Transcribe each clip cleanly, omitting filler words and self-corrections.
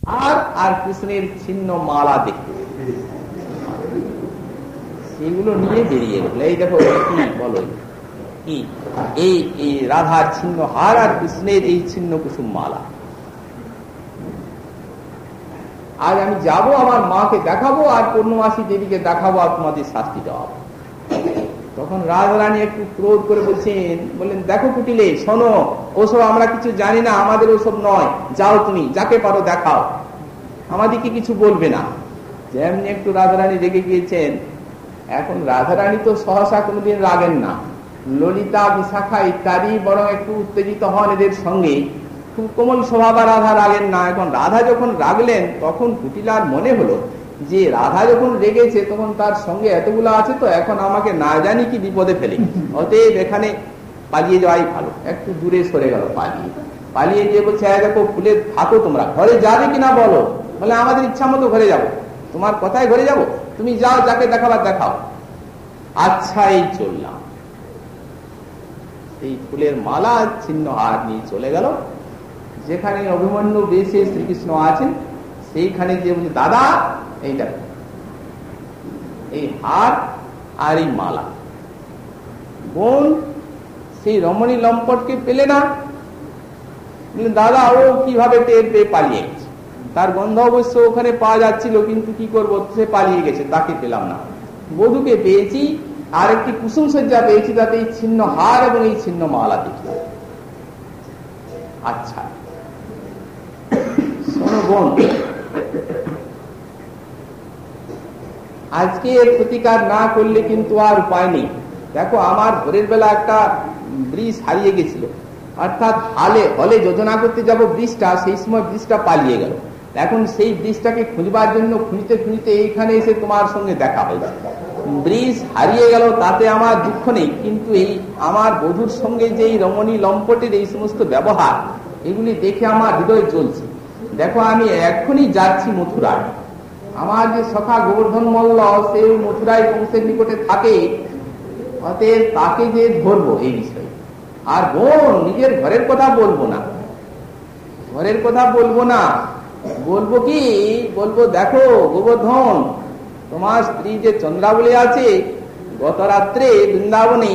আর আর কৃষ্ণের ছিন্ন মালা দেখতে, সেগুলো নিয়ে বেরিয়ে গেল। এই দেখো কি বলো, কি এই রাধার ছিন্ন হার আর কৃষ্ণের এই ছিন্ন কুসুম মালা। আজ আমি যাব আমার মাকে দেখাবো আর পূর্ণমাসী দেবীকে দেখাবো আর তোমাদের শাস্তি দেওয়া। তখন রাধারানী একটু ক্রোধ করে বললেন দেখো কুটিলে, শোনো, ওসব আমরা কিছু জানি না, আমাদের ওসব নয়, যাও তুমি যাকে পারো দেখাও, আমাদেরকে কিছু বলবে না। যেমনি একটু রাধারানী রেগে গিয়েছেন। এখন রাধারানী তো সহসা কোনোদিন রাগেন না, ললিতা বিশাখা ইত্যাদি বরং একটু উত্তেজিত হন এদের সঙ্গে, খুব কোমল স্বভাব রাধা রাগেন না। এখন রাধা যখন রাগলেন তখন কুটিলার মনে হলো যে রাধা যখন রেগেছে তখন তার সঙ্গে এতগুলো আছে, তো এখন আমাকে না জানি কি বিপদে ফেলে, অতএব এখানে পালিয়ে যাওয়াই ভালো। একটু দূরে সরে গেল, পালিয়ে গিয়ে বলছে দেখো ফুলে থাকো, তোমরা ঘরে যাবে কিনা বলো। বলে আমাদের ইচ্ছা মতো ঘরে যাব, তোমার কথায় ঘরে যাব, তুমি যাও, যাকে দেখাবার দেখাও। আচ্ছা এই চললাম। এই ফুলের মালা ছিন্ন হার নিয়ে চলে গেল, যেখানে অভিমন্যু বেশে শ্রীকৃষ্ণ আছেন সেইখানে যে বলছে দাদা এইটা, এই হার আর এই মালা। বোন সেই রমণী লম্পটকে পেলে না, দাদা ও কিভাবে টের পেয়ে পালিয়ে গেছে, তার গন্ধ অবশ্য ওখানে পাওয়া যাচ্ছিল, কিন্তু কি করবো, সে পালিয়ে গেছে, তাকে পেলাম না। বধূকে পেয়েছি, আর একটি কুসুম সজ্জা পেয়েছি, তাতে এই ছিন্ন হার এবং এই ছিন্ন মালা দেখি। আচ্ছা শোনো বোন, আজকে এর প্রতিকার না করলে কিন্তু আর উপায় নেই। দেখো আমার ভোরের বেলা একটা ব্রিজ হারিয়ে গেছিল, অর্থাৎ হলে যোজনা করতে যাব ব্রিজটা, সেই সময় ব্রিজটা পালিয়ে গেল। এখন সেই ব্রিজটাকে খুঁজবার জন্য খুঁজতে খুঁজতে এইখানে এসে তোমার সঙ্গে দেখা হয়েছে। ব্রিজ হারিয়ে গেল তাতে আমার দুঃখ নেই, কিন্তু এই আমার বধূর সঙ্গে যে রমণী লম্পটের এই সমস্ত ব্যবহার, এগুলি দেখে আমার হৃদয় জ্বলছে। দেখো আমি এখনই যাচ্ছি মথুরায়, আমার যে সখা গোবর্ধন মল্ল সে মথুরায় কংসের নিকটে থাকে, অতএব তাকে যে ধরবো এই বিষয়ে। আর বোন নিজের ঘরের কথা বলবো না, ঘরের কথা বলবো না, বলবো কি বলবো দেখো গোবর্ধন, তোমার স্ত্রী যে চন্দ্রাবলী আছে, গত রাত্রে বৃন্দাবনে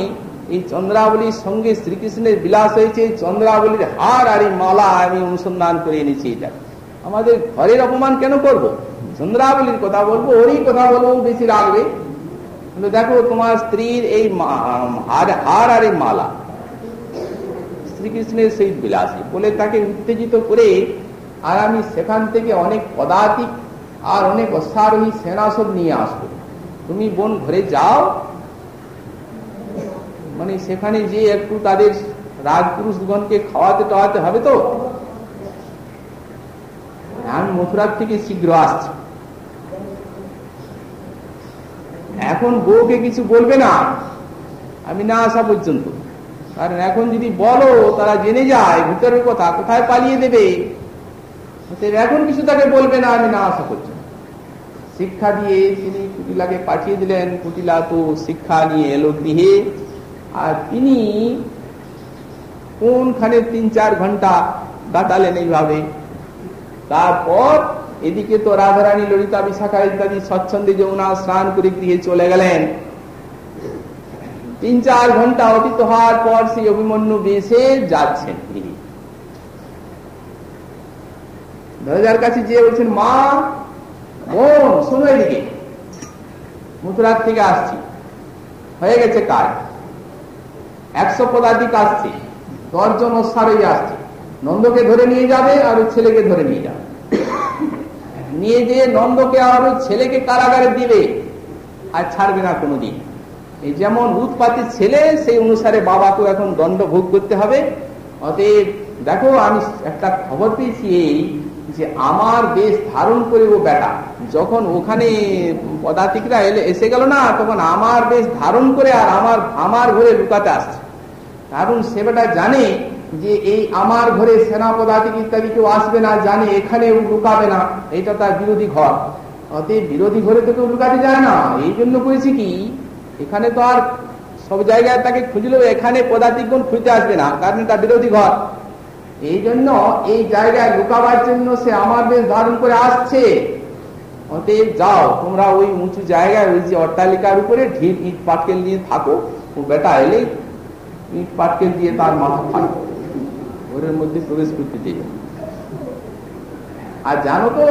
এই চন্দ্রাবলীর সঙ্গে শ্রীকৃষ্ণের বিলাস হয়েছে, চন্দ্রাবলীর হার আর এই মালা আমি অনুসন্ধান করে এনেছি। এটা আমাদের ঘরের অপমান কেন করব? চন্দ্রাবলীর কথা বলবো, ওরই কথা বলবো, বেশি রাখবে। দেখো তোমার স্ত্রীর এই হার আর এই মালা শ্রীকৃষ্ণের সেই বিলাসী বলে তাকে উত্তেজিত করে, আর আমি সেখান থেকে অনেক পদাতিক আর অনেক অশ্বারোহী সেনা সব নিয়ে আসবো, তুমি বোন ঘরে যাও। মানে সেখানে যে একটু তাদের রাজপুরুষগণকে খাওয়াতে টাওয়াতে হবে, তো আমি মথুরার থেকে শীঘ্র আসছি। এখন বউকে কিছু বলবে না আমি না আসা পর্যন্ত, কারণ এখন যদি বলো তারা জেনে যায় ভিতরের কথা, কোথায় পালিয়ে দেবে। এখন কিছু তাকে বলবে না আমি না আসা পর্যন্ত। শিক্ষা দিয়ে তিনি কুটিলাকে পাঠিয়ে দিলেন। কুটিলা তো শিক্ষা নিয়ে এলো গৃহে, আর তিনি কোনখানে 3-4 ঘন্টা কাটালেন এইভাবে। তারপর এদিকে তো রাধারানী ললিতা বিশাখা ইত্যাদি স্বচ্ছন্দে যমুনা স্নান করে গৃহে চলে গেলেন। 3-4 ঘন্টা অতীত হওয়ার পর সেই অভিমন্যু বেশে যাচ্ছেন গৃহে। দরজার কাছে যে বলছেন মা বোন শোনো, এদিকে মথুরার থেকে আসছি, হয়ে গেছে কাজ, 100 পদাতিক আসছে, 10 জন অশ্বারোহী আসছে, নন্দকে ধরে নিয়ে যাবে আর ওই ছেলেকে ধরে নিয়ে যাবে, নিয়ে যেয়ে নন্দকে আর ওই ছেলেকে কারাগারে দিবে, আর ছাড়বে না কোনোদিন। এই যেমন উৎপাতের ছেলে সেই অনুসারে বাবাকে এখন দণ্ড ভোগ করতে হবে। অতএব দেখো আমি একটা খবর পেয়েছি এই যে আমার বেশ ধারণ করে ও বেটা যখন ওখানে পদাতিকরা এসে গেল না, তখন আমার বেশ ধারণ করে আর আমার ঘরে লুকাতে আসছে। কারণ সে বেটা জানে যে এই আমার ঘরে সেনা পদাতিক ইত্যাদি কেউ আসবে না, জানে এখানে লুকাবে না, এটা তার বিরোধী ঘর। অতএব বিরোধী ঘরে তো কেউ লুকাতে যায় না। এই জন্য করেছি কি, এখানে তো আর সব জায়গায় তাকে খুঁজলেও এখানে পদাতিকগণ খুঁজতে আসবে না, কারণ এটা বিরোধী ঘর। এই জন্য এই জায়গায় লুকাবার জন্য সে আমার বেশ ধারণ করে আসছে। অতএব যাও তোমরা ওই উঁচু জায়গায়, ওই যে অট্টালিকার উপরে ঢিল ইট পাটকেল নিয়ে থাকো, ও বেটা এলে ইট পাটকেল দিয়ে তার মাথা ফাটবে, ঘরের মধ্যে প্রবেশ করতে দেবে। আর জানো তো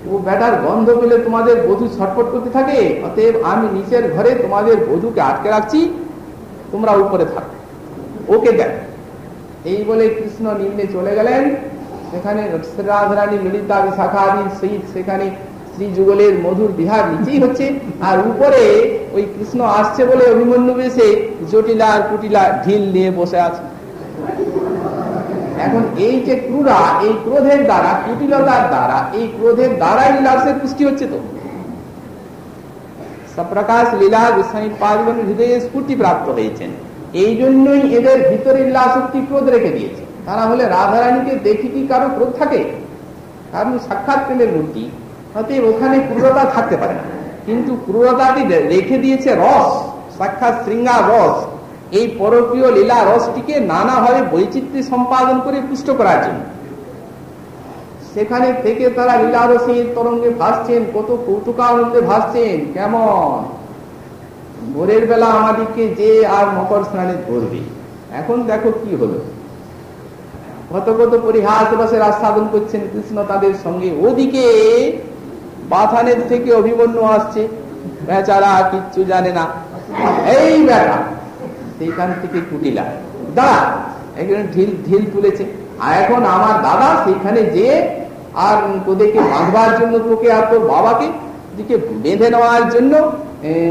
ও বেটার গন্ধ পেলে তোমাদের বধূ ছটফট করতে থাকে। অতএব আমি নিচের ঘরে তোমাদের বধূকে আটকে রাখছি, তোমরা উপরে থাকো, ওকে দেখ। এই বলে কৃষ্ণ নিম্নে চলে গেলেন। সেখানে রাধারানী ললিতা বিশাখা আদি সহিত সেখানে শ্রী যুগলের মধুর বিহার নিচেই হচ্ছে। আর উপরে ওই কৃষ্ণ আসছে বলে অভিমন্যু বেশে জটিলা আর কুটিলা ঢিল নিয়ে বসে আছে। এখন এই যে ক্রূরা, এই ক্রোধের দ্বারা, কুটিলতার দ্বারা, এই ক্রোধের দ্বারাই লীলাসের পুষ্টি হচ্ছে। তো সপ্রকাশ লীলা গোস্বামী পাদগণ হৃদয়ে স্ফূর্তি প্রাপ্ত হয়েছেন। এই জন্যই এদের ভিতরে লীলাশক্তি ক্রোধ রেখে দিয়েছে। তারা হলে রাধারানীকে দেখি কি কারো ক্রোধ থাকে? কারণ সাক্ষাৎ প্রেমের মূর্তি, অতএব ওখানে ক্রূরতা থাকতে পারে না। কিন্তু ক্রূরতাটি রেখে দিয়েছে রস, সাক্ষাৎ শৃঙ্গার রস। এই পরকীয় লীলা রসটিকে নানাভাবে বৈচিত্র্য সম্পাদন করে পুষ্ট করার জন্য সেখানে থেকে তারা লীলা রসের তরঙ্গে ভাসছেন, কত কৌতুকানন্দে ভাসছেন। কেমন ভোরের বেলা আমাদেরকে যে আর মকর স্নানে ধরবে। এখন দেখো কি হলো, কত কত পরিহাস রসের আস্বাদন করছেন কৃষ্ণ তাদের সঙ্গে। ওদিকে বাথানের থেকে অভিমন্যু আসছে, বেচারা কিচ্ছু জানে না। এই বেটা সেইখান থেকে কুটিলা দাঁড়া, একজন ঢিল তুলেছে। আর এখন আমার দাদা সেইখানে যে আর তোদেরকে বাঁধবার জন্য, তোকে আর তোর বাবাকে দিকে বেঁধে নেওয়ার জন্য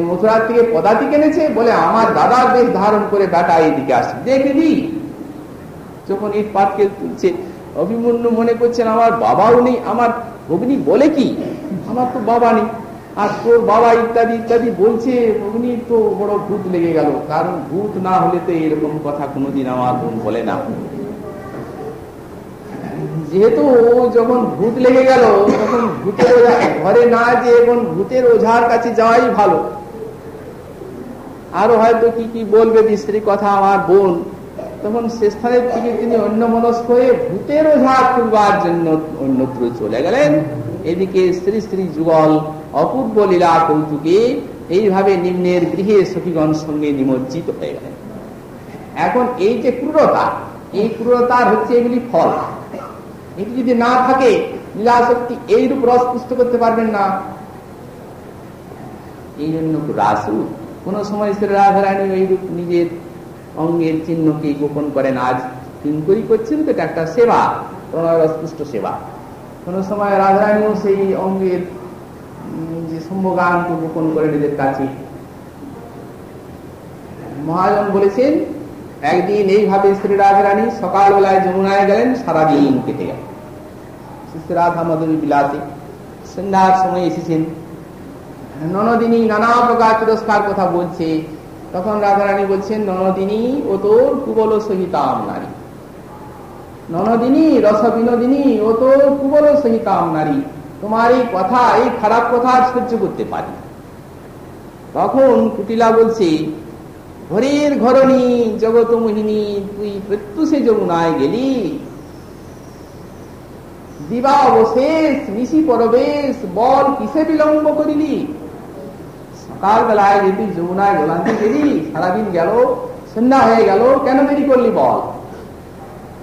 মথুরার থেকে পদাতি কিনেছে বলে আমার দাদার বেশ ধারণ করে বেটা এইদিকে আসছে। দেখে দি যখন ইট পাটকেল তুলছে, অভিমন্যু মনে করছেন আমার বাবাও নেই, আমার অগ্নি বলে কি আমার তো বাবা নেই, আর তোর বাবা ইত্যাদি ইত্যাদি বলছে। অগ্নি তো বড় ভূত লেগে গেল, কারণ ভূত না হলে তো এরকম কথা কোনোদিন আমার বোন বলে না। যেহেতু যখন ভূত লেগে গেল তখন ভূতের ঘরে না যে এখন ভূতের ওঝার কাছে যাওয়াই ভালো। আরো হয়তো কি কি বলবে বিশ্রী কথা আমার বোন, তখন সে স্থানের থেকে তিনি অন্য মনস্ক হয়ে ভূতের ওঝা খুলবার জন্য অন্যত্র চলে গেলেন। এদিকে শ্রী শ্রী যুগল অপূর্ব লীলা কৌতুকে এইভাবে নিম্নের গৃহে সখীগণ সঙ্গে নিমজ্জিত হয়ে গেলেন। এখন এই যে ক্রূরতা, এই ক্রূরতার হচ্ছে এগুলি ফল। এটি যদি না থাকে লীলাশক্তি এইরূপ রস পুষ্ট করতে পারবেন না। এই জন্য রাসু কোন সময় শ্রী রাধারানী এইরূপ নিজের অঙ্গের চিহ্নকে গোপন করেন। আজ কিঙ্করি করছেন তো এটা একটা সেবা, প্রণয় রসপুষ্ট সেবা। কোন সময় রাধারানীও সেই অঙ্গের যে সম্ভোগানকে গোপন করে নিজের কাছে। মহাজন বলেছেন একদিন এইভাবে শ্রী রাধারানী সকালবেলায় যমুনায় গেলেন, সারাদিন কেটে গেল। শ্রী রাধা মাধবী বিলাসে সন্ধ্যার সময় এসেছেন। ননদিনী নানা প্রকার তিরস্কার কথা বলছে। তখন রাধারানী বলছেন, ননদিনী ও তোর কুবল সহিতাম নারী, ননদিনী রস বিনোদিনী ও তোর কুবল সহিতাম নারী, তোমার এই কথা, এই খারাপ কথা সহ্য করতে পারি। তখন কুটিলা বলছে, ঘরের ঘরণী জগত মোহিনী, তুই প্রত্যুষে যমুনায় গেলি, দিবা অবশেষ নিশি পরবেশ, বল কিসে বিলম্ব করিলি? সকাল বেলায় যে তুই যমুনায় গোলান্তে গেলি, সারাদিন গেল, সন্ধ্যা হয়ে গেল, কেন দেরি করলি বল?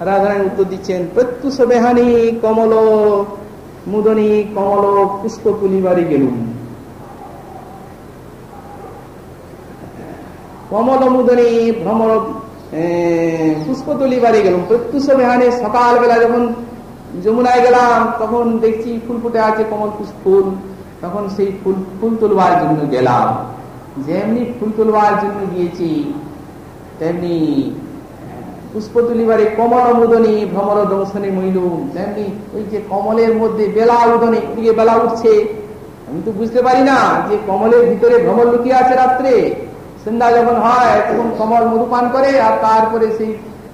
রাধারানী উত্তর দিচ্ছেন, প্রত্যুষ বেহানি কমল মুদনী কমল পুষ্প তুলিবারে গেলুম। কমল মুদনী ভ্রমর পুষ্প তুলিবারে গেলুম। প্রত্যুষ বেহানে সকালবেলা যখন যমুনায় গেলাম তখন দেখছি ফুল ফুটে আছে, কমল ফুল। তখন সেই ফুল তুলবার জন্য গেলাম। যেমনি ফুল তুলবার জন্য গিয়েছি তেমনি পুষ্প তুলিবারে কমল মুদনী ভ্রমর দংশনে মইলুম, তেমনি ওই যে কমলের মধ্যে বেলা উদনে দিকে বেলা উঠছে। আমি তো বুঝতে পারি না যে কমলের ভিতরে ভ্রমর লুকিয়ে আছে। রাত্রে সন্ধ্যা যখন হয় তখন কমল মধুপান করে, আর তারপরে সেই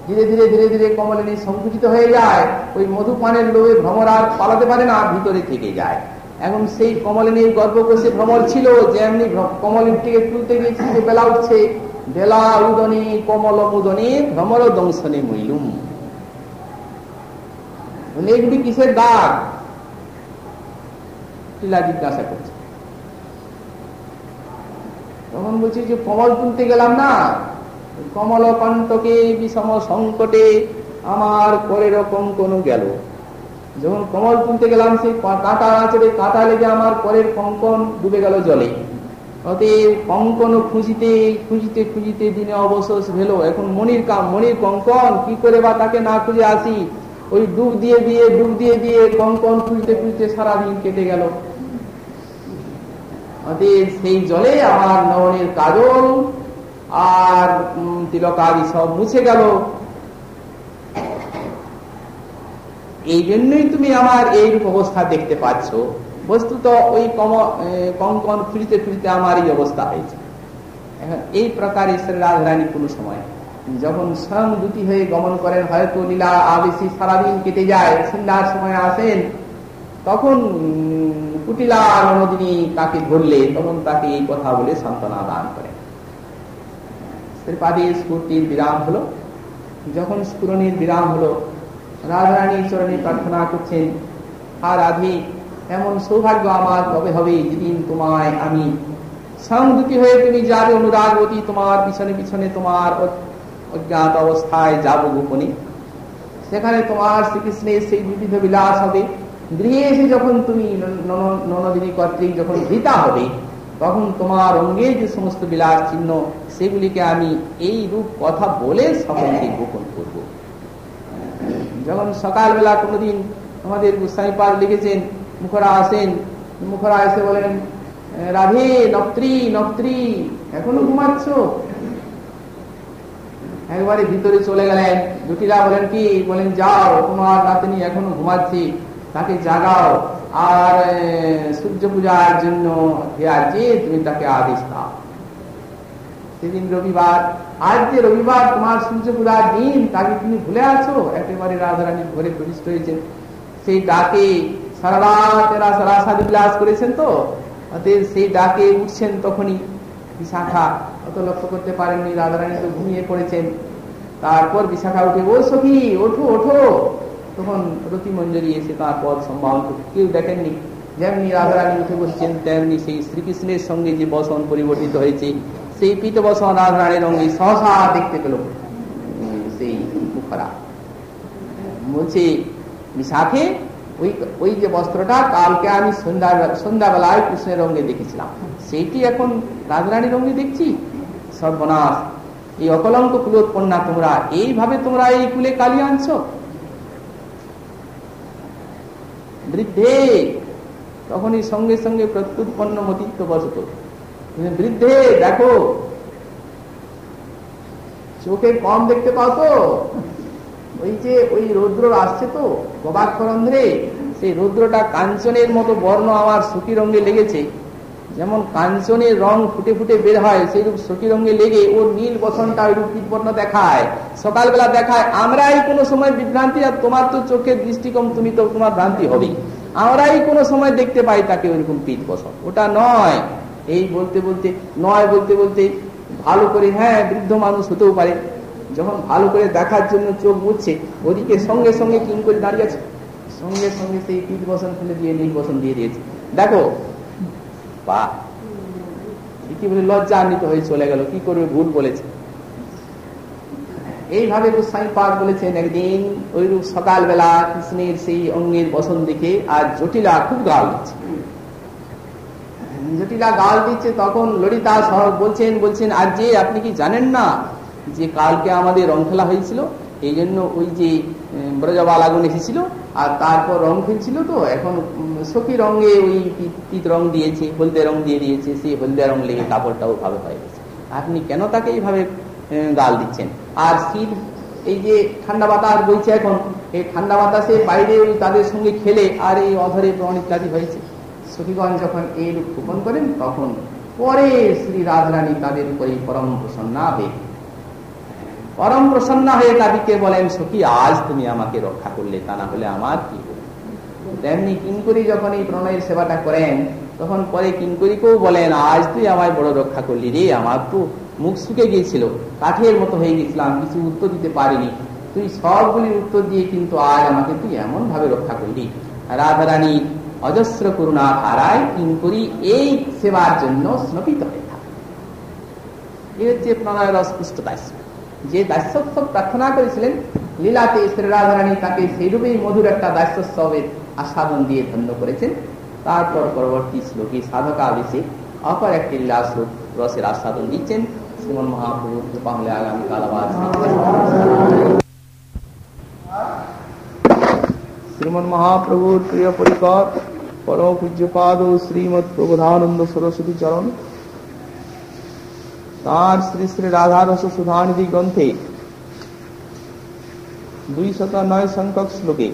ধীরে ধীরে ধীরে ধীরে কমলিনী সংকুচিত হয়ে যায়। ওই মধুপানের লোভে ভ্রমর আর পালাতে পারে না, ভিতরে থেকে যায়। এখন সেই কমলিনীর গর্ভকোষে ভ্রমর ছিল। যেমনি কমলিনীটিকে তুলতে গিয়েছি বেলা উঠছে, বেলা উদনী কমল মুদনী ভ্রমর দংশনে মইলুম। এগুলি কিসের দাগ? লীলা জিজ্ঞাসা করছে। তখন বলছি যে কমল তুলতে গেলাম না, কমল কণ্ঠকে বিষম সংকটে আমার করের কঙ্কন গেল। যখন কমল তুলতে গেলাম সেই কাঁটা আঁচড়ে কাঁটা লেগে আমার করের কঙ্কন ডুবে গেল জলে। অতএব কঙ্কন খুঁজিতে খুঁজিতে খুঁজিতে দিনে অবশেষ হল। এখন মনির কঙ্কন কি করে বা তাকে না খুঁজে আসি? ওই ডুব দিয়ে দিয়ে কঙ্কন খুঁজতে খুঁজতে সারাদিন কেটে গেল। অতএব সেই জলে আমার নয়নের কাজল আর তিলকাদি সব মুছে গেল। এই জন্যই তুমি আমার এইরূপ অবস্থা দেখতে পাচ্ছ। বস্তুত ওই কঙ্কন খুঁজতে খুঁজতে আমার এই অবস্থা হয়েছে। এখন এই প্রকারে শ্রী রাধারানী কোন সময় যখন স্বয়ং দুটি হয়ে গমন করেন, হয়তো লীলা আবেশী সারাদিন কেটে যায়, সন্ধ্যার সময় আসেন, তখন কুটিলা নন্দিনী তাকে ধরলে তখন তাকে এই কথা বলে সান্ত্বনা দান করেন। শ্রীপাদের স্ফূর্তির বিরাম হলো। যখন স্ফুরণের বিরাম হলো, রাধারানীর চরণে প্রার্থনা করছেন, আর রাধে, এমন সৌভাগ্য আমার কবে হবে যেদিন তোমায় আমি সংযুতি হয়ে তুমি যাবে অনুরাগবতী, তোমার পিছনে পিছনে তোমার অজ্ঞাত অবস্থায় যাব গোপনে, সেখানে তোমার শ্রীকৃষ্ণের সেই বিবিধ বিলাস হবে। গৃহে এসে যখন তুমি ননদিনী কর্তৃক যখন ধৃতা হবে, তখন তোমার অঙ্গে যে সমস্ত বিলাস চিহ্ন সেগুলিকে আমি এই রূপ কথা বলে সকলকে গোপন করব। যখন সকালবেলা কোনোদিন আমাদের গোস্বামীপাদ লিখেছেন, মুখরা আসেন, মুখরা এসে বলেন, রাধে নক্ত্রী নক্ত্রী এখনো ঘুমাচ্ছ? একবারে ভিতরে চলে গেলেন। জটিলা বলেন কি? বলেন যাও, তোমার নাতনি এখনো ঘুমাচ্ছি, তাকে জাগাও, আর সূর্য পূজার জন্য যে তুমি তাকে আদেশ দাও। সেদিন রবিবার, আজ যে রবিবার তোমার সূর্য পূজার দিন, তাকে তুমি ভুলে আছো? একেবারে রাধারানীর ঘরে প্রবিষ্ট হয়েছেন। সেই ডাকে সারা রাত এরা সারা সাধু বিলাস করেছেন, তো সেই ডাকে উঠছেন। তখনই বিশাখা অত লক্ষ্য করতে পারেননি, রাধারানী তো ঘুমিয়ে পড়েছেন। তারপর বিশাখা উঠে, ও সখী ওঠো ওঠো। তখন রতি মঞ্জরি এসে তার পদ সম্ভাবন কেউ দেখেননি। যেমনি রাধারানী উঠে বসছেন, তেমনি সেই শ্রীকৃষ্ণের সঙ্গে যে বসন পরিবর্তিত হয়েছে, সেই পীত বসন রাধারানীর রঙে সহসা দেখতে পেল সেই মুখরা। বলছে, বিশাখে ওই যে বস্ত্রটা কালকে আমি সন্ধ্যাবেলায় কৃষ্ণের রঙে দেখেছিলাম, সেইটি এখন রাধারানীর রঙে দেখছি। সর্বনাশ, এই অকলঙ্ক কুলোৎপন্না তোমরা, এইভাবে তোমরা এই কুলে কালি আনছ। বৃদ্ধে তখনই সঙ্গে সঙ্গে প্রত্যুৎপন্ন মতিত্ব বসত। বৃদ্ধে দেখো, চোখে কম দেখতে পাও তো? ওই রৌদ্র আসছে তো গবাক্ষরন্ধ্রে, সেই রৌদ্রটা কাঞ্চনের মতো বর্ণ আমার সখী রঙে লেগেছে। যেমন কাঞ্চনের রং ফুটে ফুটে বের হয়, সেইরূপ সখী রঙে লেগে ওর নীল বসনটা ওইরূপ বর্ণ দেখায়, সকালবেলা দেখায়। আমরাই কোনো সময় বিভ্রান্তি, আর তোমার তো চোখের দৃষ্টিকম, তুমি তো তোমার ভ্রান্তি হবেই। আমরাই কোনো সময় দেখতে পাই তাকে ওইরকম পীত বসন। ওটা নয়। এই বলতে বলতে নয় বলতে বলতে ভালো করে, হ্যাঁ বৃদ্ধ মানুষ হতেও পারে, যখন ভালো করে দেখার জন্য চোখ মুছছে, ওদিকে সঙ্গে সঙ্গে কিং করে দাঁড়িয়ে আছে, সঙ্গে সঙ্গে সেই পীত বসন ফেলে দিয়ে নীল বসন দিয়ে দিয়েছে। দেখো বা কি বলে লজ্জান্বিত হয়ে চলে গেল, কি করবে, ভুল বলেছে। এইভাবে গোস্বামী পাদ বলেছেন, একদিন ওইরূপ সকালবেলা কৃষ্ণের সেই অঙ্গের বসন দেখে আর জটিলা খুব গাল দিচ্ছে। জটিলা গাল দিচ্ছে, তখন ললিতা বলছেন, আর যে আপনি কি জানেন না যে কালকে আমাদের রং খেলা হয়েছিল, এই জন্য ওই যে ব্রজবালাগুন এসেছিল আর তারপর রং খেলছিল, তো এখন সখী রঙে ওই পিত রং দিয়েছে, হলদে রং দিয়ে দিয়েছে, সেই হলদে রং লেগে কাপড়টাও ভাবে হয়ে গেছে। আপনি কেন তাকে এইভাবে গাল দিচ্ছেন? আর শীত, এই যে ঠান্ডা বাতাস বইছে এখন, এই ঠান্ডা বাতাসে বাইরে তাদের সঙ্গে খেলে আর এই অধরে ব্রণ ইত্যাদি হয়েছে। সখীগণ যখন এই রূপ গোপন করেন, তখন পরে শ্রী রাধারানী তাদের উপরে পরম প্রসন্না হয়ে তাদেরকে বলেন, সখী আজ তুমি আমাকে রক্ষা করলে, তা না হলে আমার কি হবে। তেমনি কিঙ্করী যখন এই প্রণয়ের সেবাটা করেন, তখন পরে কিঙ্করীকেও বলেন, আজ তুই আমায় বড় রক্ষা করলি রে, আমার তো মুখ শুকে গিয়েছিল, কাঠের মতো হয়ে গেছিলাম, কিছু উত্তর দিতে পারিনি, তুই সবগুলির উত্তর দিয়ে কিন্তু আজ আমাকে তুই এমন ভাবে রক্ষা করলি। রাধারানীর অজস্র করুণা ধারায় কিঙ্করী এই সেবার জন্য স্নপিত হয়ে থাকে। এই হচ্ছে প্রণয় রসপুষ্ট দাস্য। যে দাস্যোৎসব প্রার্থনা করেছিলেন লীলাতে শ্রী রাধারানী তাকে সেইরূপেই মধুর একটা দাস্যোৎসবের আস্বাদন দিয়ে ধন্য করেছেন। তারপর পরবর্তী শ্লোকে সাধকা বেশি অপর একটি লীলা রসের আস্বাদন দিচ্ছেন। শ্রীমন মহাপ্রভুর কৃপা হলে আগামীকাল আবার শ্রীমন মহাপ্রভুর প্রিয় পরিকর পরম পূজ্যপাদ শ্রীমৎ প্রবোধানন্দ সরস্বতী চরণ তাঁর শ্রী শ্রী রাধারস সুধানিধি গ্রন্থে 209 সংখ্যক শ্লোকে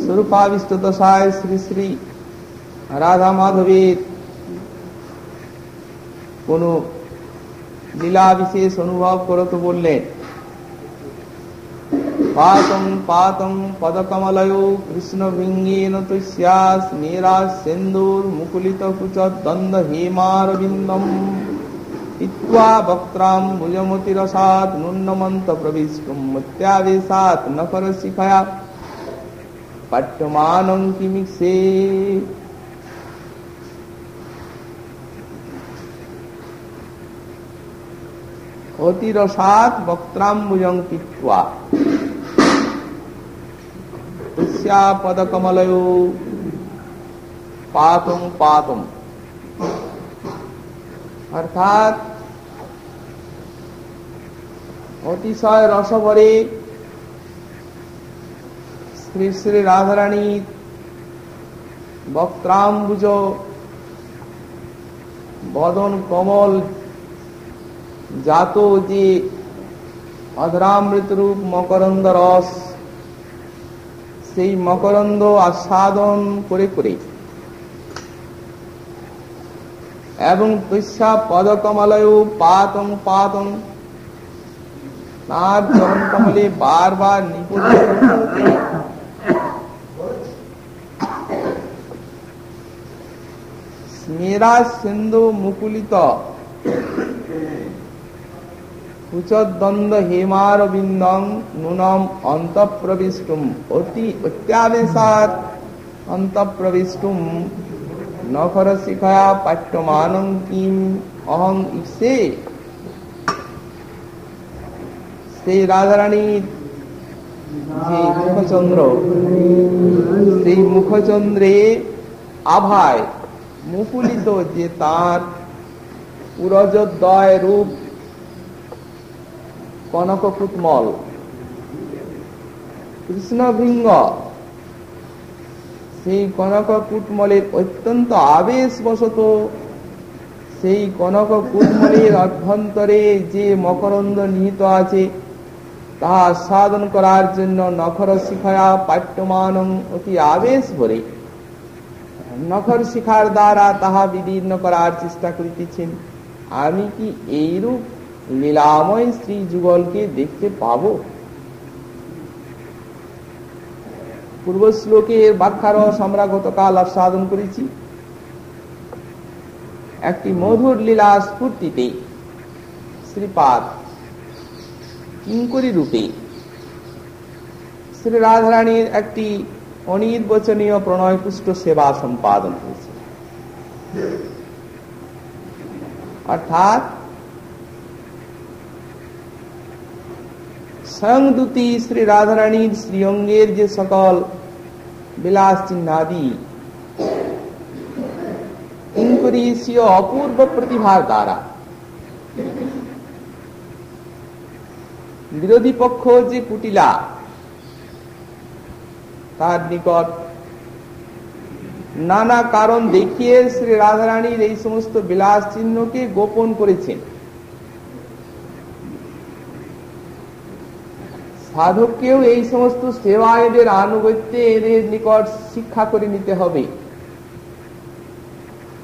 স্বরূপাবিষ্ট দশায় শ্রী শ্রী রাধা মাধবের কোন লীলা বিশেষ অনুভব করতে বললেন। পাতং পাতং পদকমলয় কৃষ্ণ ভিঙ্গেন তস্যাস মেরা সেন্দুর মুকুলিত কুচত দ্বন্দ্ব হেমারবিন্দম ইত্বা বক্ত্রাম ভুজমতিরসাৎ নুন্নমন্ত প্রবিষ্টুম মত্যাবেশাৎ নকর শিখয়া পট্টমানং কিমিক্ষে। অতিরসাৎ বক্ত্রাম্বুজং পিত্বা তস্যা পদকমলয় পাতং পাতং, অর্থাৎ অতিশয় রসভরে শ্রী শ্রী রাধারানীর বক্ত্রাম্বুজ বদন কমল জাত যে অধরামৃত রূপ মকরন্দ রস, সেই মকরন্দ আস্বাদন করে করে এবং তস্যা পদকমলয় পাতং পাতং, তার চরণ কমলে বারবার নিপতিত স্মেরা সিন্ধু মুকুলিত কুচদ্বন্দ্ব হেমারবিন্দং নূনম অন্তঃপ্রবিষ্টুম অত্যাবেশাৎ অন্তঃপ্রবিষ্টুম নখর শিখয়া পাট্যমানং কিম অহং ইসে। সেই রাধারানীর যে মুখচন্দ্র, সেই মুখচন্দ্রে আভায় মুকুলিত যে তার পুরজোদ্দয় রূপ কনককুটমল কৃষ্ণভৃঙ্গ, সেই কনককুটমলের অত্যন্ত আবেশবশত সেই কনককুটমলের অভ্যন্তরে যে মকরন্দ নিহিত আছে তাহা আস্বাদন করার জন্য নখর শিখয়া পাট্যমানং অতি আবেশ ভরে নখর শিখার দ্বারা তাহা বিদীর্ণ করার চেষ্টা করিতেছেন। আমি কি এইরূপ লীলাময় শ্রী যুগলকে দেখতে পাব? পূর্ব শ্লোকের ব্যাখ্যার আমরা গতকাল আস্বাদন করেছি। একটি মধুর লীলা স্ফূর্তিতে শ্রীপাদ কিঙ্করী রূপে শ্রী রাধারানীর একটি অনির্বচনীয় প্রণয়পুষ্ট সেবা সম্পাদন করেছে। অর্থাৎ স্বয়ং দূতি শ্রী রাধারানীর শ্রীঅঙ্গের যে সকল বিলাস চিহ্নাদি কিঙ্করী স্বীয় অপূর্ব প্রতিভার দ্বারা বিরোধী পক্ষ যে কুটিলা তার নিকট নানা কারণ দেখিয়ে শ্রী রাধারানীর এই সমস্ত বিলাস চিহ্নকে গোপন করেছেন। সাধককেও এই সমস্ত সেবা এদের আনুগত্যে এদের নিকট শিক্ষা করে নিতে হবে।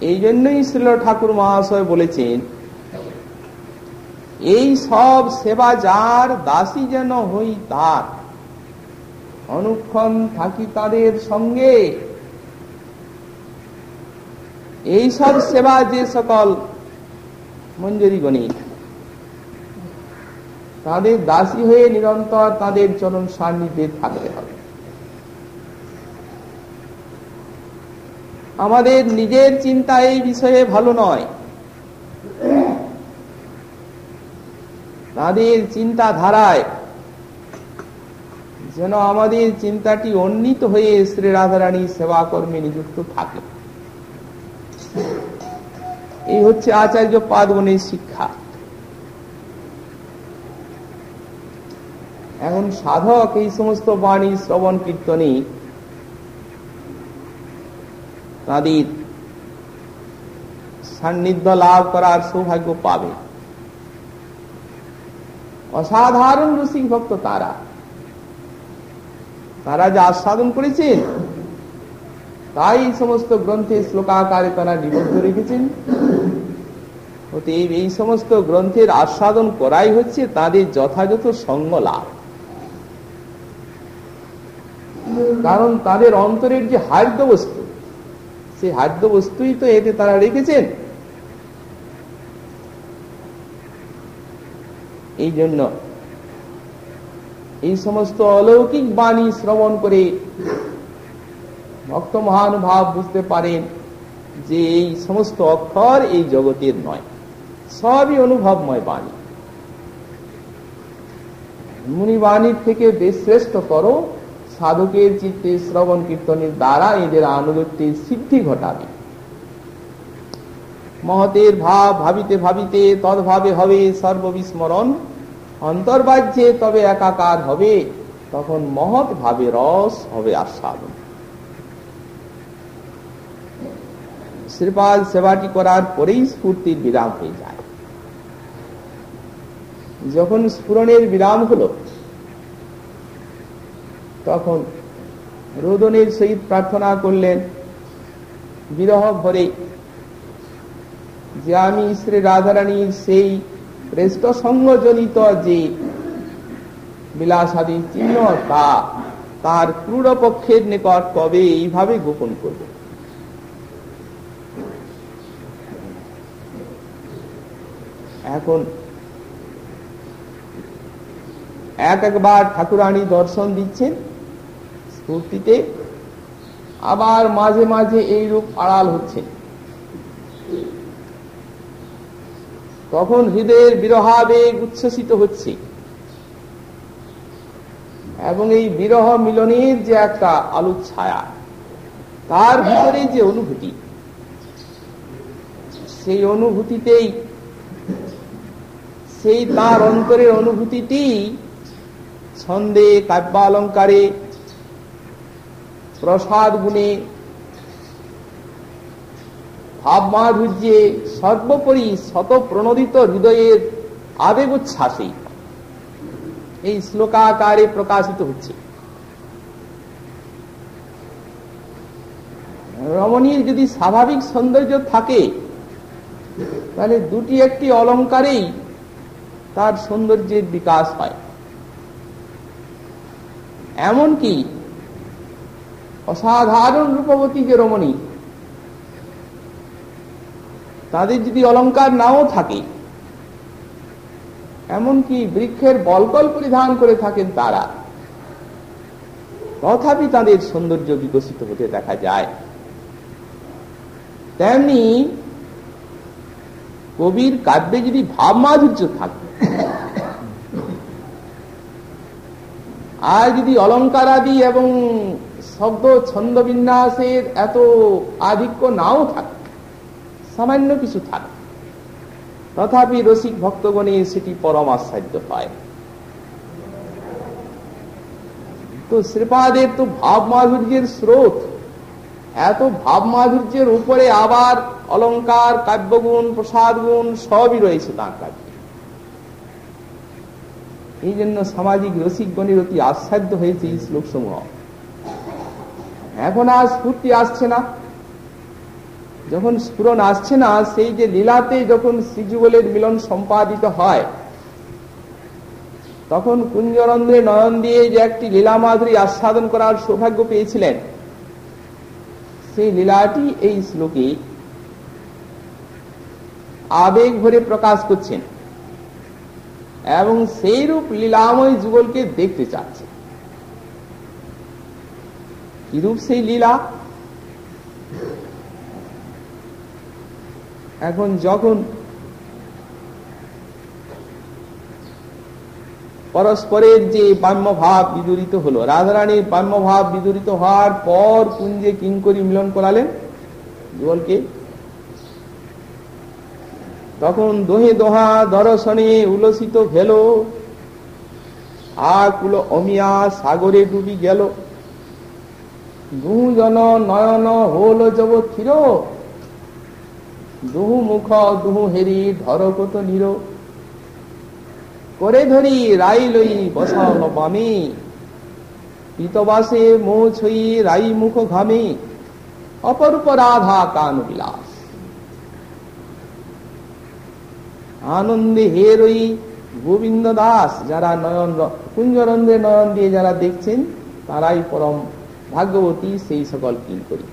এই জন্যই শ্রীল ঠাকুর মহাশয় বলেছেন, এই সব সেবা যার দাসী যেন হই তার, অনুক্ষণ থাকি তাদের সঙ্গে। এই সব সেবা যে সকল মঞ্জরি গণিত, তাদের দাসী হয়ে নিরন্তর তাদের চরণ সান্নিধ্যে থাকতে হবে। আমাদের নিজের চিন্তা এই বিষয়ে ভালো নয়, তাদের চিন্তাধারায় যেন আমাদের চিন্তাটি উন্নীত হয়ে শ্রী রাধারানী সেবা কর্মে নিযুক্ত থাকে। এই হচ্ছে আচার্য পাদগণের শিক্ষা। এখন সাধক এই সমস্ত বাণী শ্রবণ কীর্তনে তাদের সান্নিধ্য লাভ করার সৌভাগ্য পাবে। অসাধারণ রসিক ভক্ত তারা যা আস্বাদন করেছেন তাই সমস্ত গ্রন্থে শ্লোকাকারে তারা নিবদ্ধ রেখেছেন। অতএব এই সমস্ত গ্রন্থের আস্বাদন করাই হচ্ছে তাদের যথাযথ সঙ্গ লাভ। কারণ তাদের অন্তরের যে হার্য বস্তু, সেই হার্য বস্তুই তো এতে তারা রেখেছেন। এই জন্য এই সমস্ত অলৌকিক বাণী শ্রবণ করে ভক্ত মহানুভাব বুঝতে পারেন যে এই সমস্ত অক্ষর এই জগতের নয়, সবই অনুভবময় বাণী। মুনি বাণীর থেকে বেশ শ্রেষ্ঠ করো, সাধকের চিত্তে শ্রবণ কীর্তনের দ্বারা এদের আনুগত্যের সিদ্ধি ঘটাবে। মহতের ভাব ভাবিতে ভাবিতে তদ্ভাবে হবে সর্ববিস্মরণ, অন্তর্বাহ্যে তবে একাকার হবে, তখন মহৎ ভাবে রস হবে আস্বাদন। শ্রীপাদ সেবাটি করার পরেই স্ফূর্তির বিরাম হয়ে যায়। যখন স্ফুরণের বিরাম হলো তখন রোদনের সহিত প্রার্থনা করলেন বিরহ ভরে যে আমি শ্রী রাধারানীর সেই শ্রেষ্ঠ সঙ্গজনিত যে বিলাসাদি চিহ্ন তার ক্রূর পক্ষের নিকট কবে এইভাবে গোপন করব। এখন একবার ঠাকুরানী দর্শন দিচ্ছেন স্ফূর্তিতে, আবার মাঝে মাঝে এই রূপ আড়াল হচ্ছে। তখন হৃদয়ের বিরহাবেগ উচ্ছ্বসিত হচ্ছে এবং এই বিরহ মিলনের যে একটা আলোক ছায়া, তার ভিতরে যে অনুভূতি, সেই অনুভূতিতেই সেই তার অন্তরের অনুভূতিটি ছন্দে, কাব্যালঙ্কারে, প্রসাদ গুণে, ভাব মাধুর্যে, সর্বোপরি শত প্রণোদিত হৃদয়ের আবেগ উচ্ছ্বাসে এই শ্লোকাকারে প্রকাশিত হচ্ছে। রমণীর যদি স্বাভাবিক সৌন্দর্য থাকে তাহলে দুটি একটি অলঙ্কারেই তার সৌন্দর্যের বিকাশ হয়। এমনকি অসাধারণ রূপবতী যে রমণী, তাদের যদি অলঙ্কার নাও থাকে, এমনকি বৃক্ষের বলকল পরিধান করে থাকেন তারা, তথাপি তাদের সৌন্দর্য বিকশিত হতে দেখা যায়। তেমনি কবির কাব্যে যদি ভাব মাধুর্য থাকে আর যদি অলঙ্কার আদি এবং শব্দ ছন্দ বিন্যাসের এত আধিক্য নাও থাকে, সামান্য কিছু থাকে, তথাপি রসিক ভক্তগণে সেটি পরম আশ্চর্য হয়। তো শ্রীপাদের তো ভাব মাধুর্যের স্রোত, এত ভাব মাধুর্যের উপরে আবার অলঙ্কার, কাব্যগুণ, প্রসাদ গুণ সবই রয়েছে তাঁর কাছে। এই জন্য সামাজিক রসিকগণের অতি আশ্চর্য হয়েছে এই শ্লোক সমূহ। এখন আর স্ফূর্তি আসছে না। যখন স্ফুরণ আসছে না, সেই যে লীলাতে যখন শ্রীযুগলের মিলন সম্পাদিত হয়, তখন কুঞ্জরন্ধ্রে নয়ন দিয়ে যে একটি লীলা মাধুরী আস্বাদন করার সৌভাগ্য পেয়েছিলেন, সেই লীলাটি এই শ্লোকে আবেগ ভরে প্রকাশ করছেন এবং সেই রূপ লীলাময় যুগলকে দেখতে চাচ্ছে। কি রূপ সেই লীলা? এখন যখন পরস্পরের যে বাম্যভাব বিদূরিত হলো, রাধারানীর বাম্যভাব বিদূরিত হওয়ার পর কুঞ্জে কিঙ্করী মিলন করালেন যুগলকে, তখন দোহে দোহা দর্শনে উলসিত ভেল, আকুল অমিয়া সাগরে ডুবি গেল, দুহু জন নয়ন হল জব থির, দুহু মুখ দুহু হেরি ধর কত নির, করে ধরি রাই লই বসান বামে, পিতবাসে মোহ ছই রাই মুখ ঘামে, অপরূপ রাধা কান বিলাস, আনন্দে হে রই গোবিন্দ দাস। যারা নয়ন কুঞ্জরন্ধ্রে নয়ন দিয়ে যারা দেখছেন তারাই পরম ভাগ্যবতী, সেই সকল কিঙ্করী।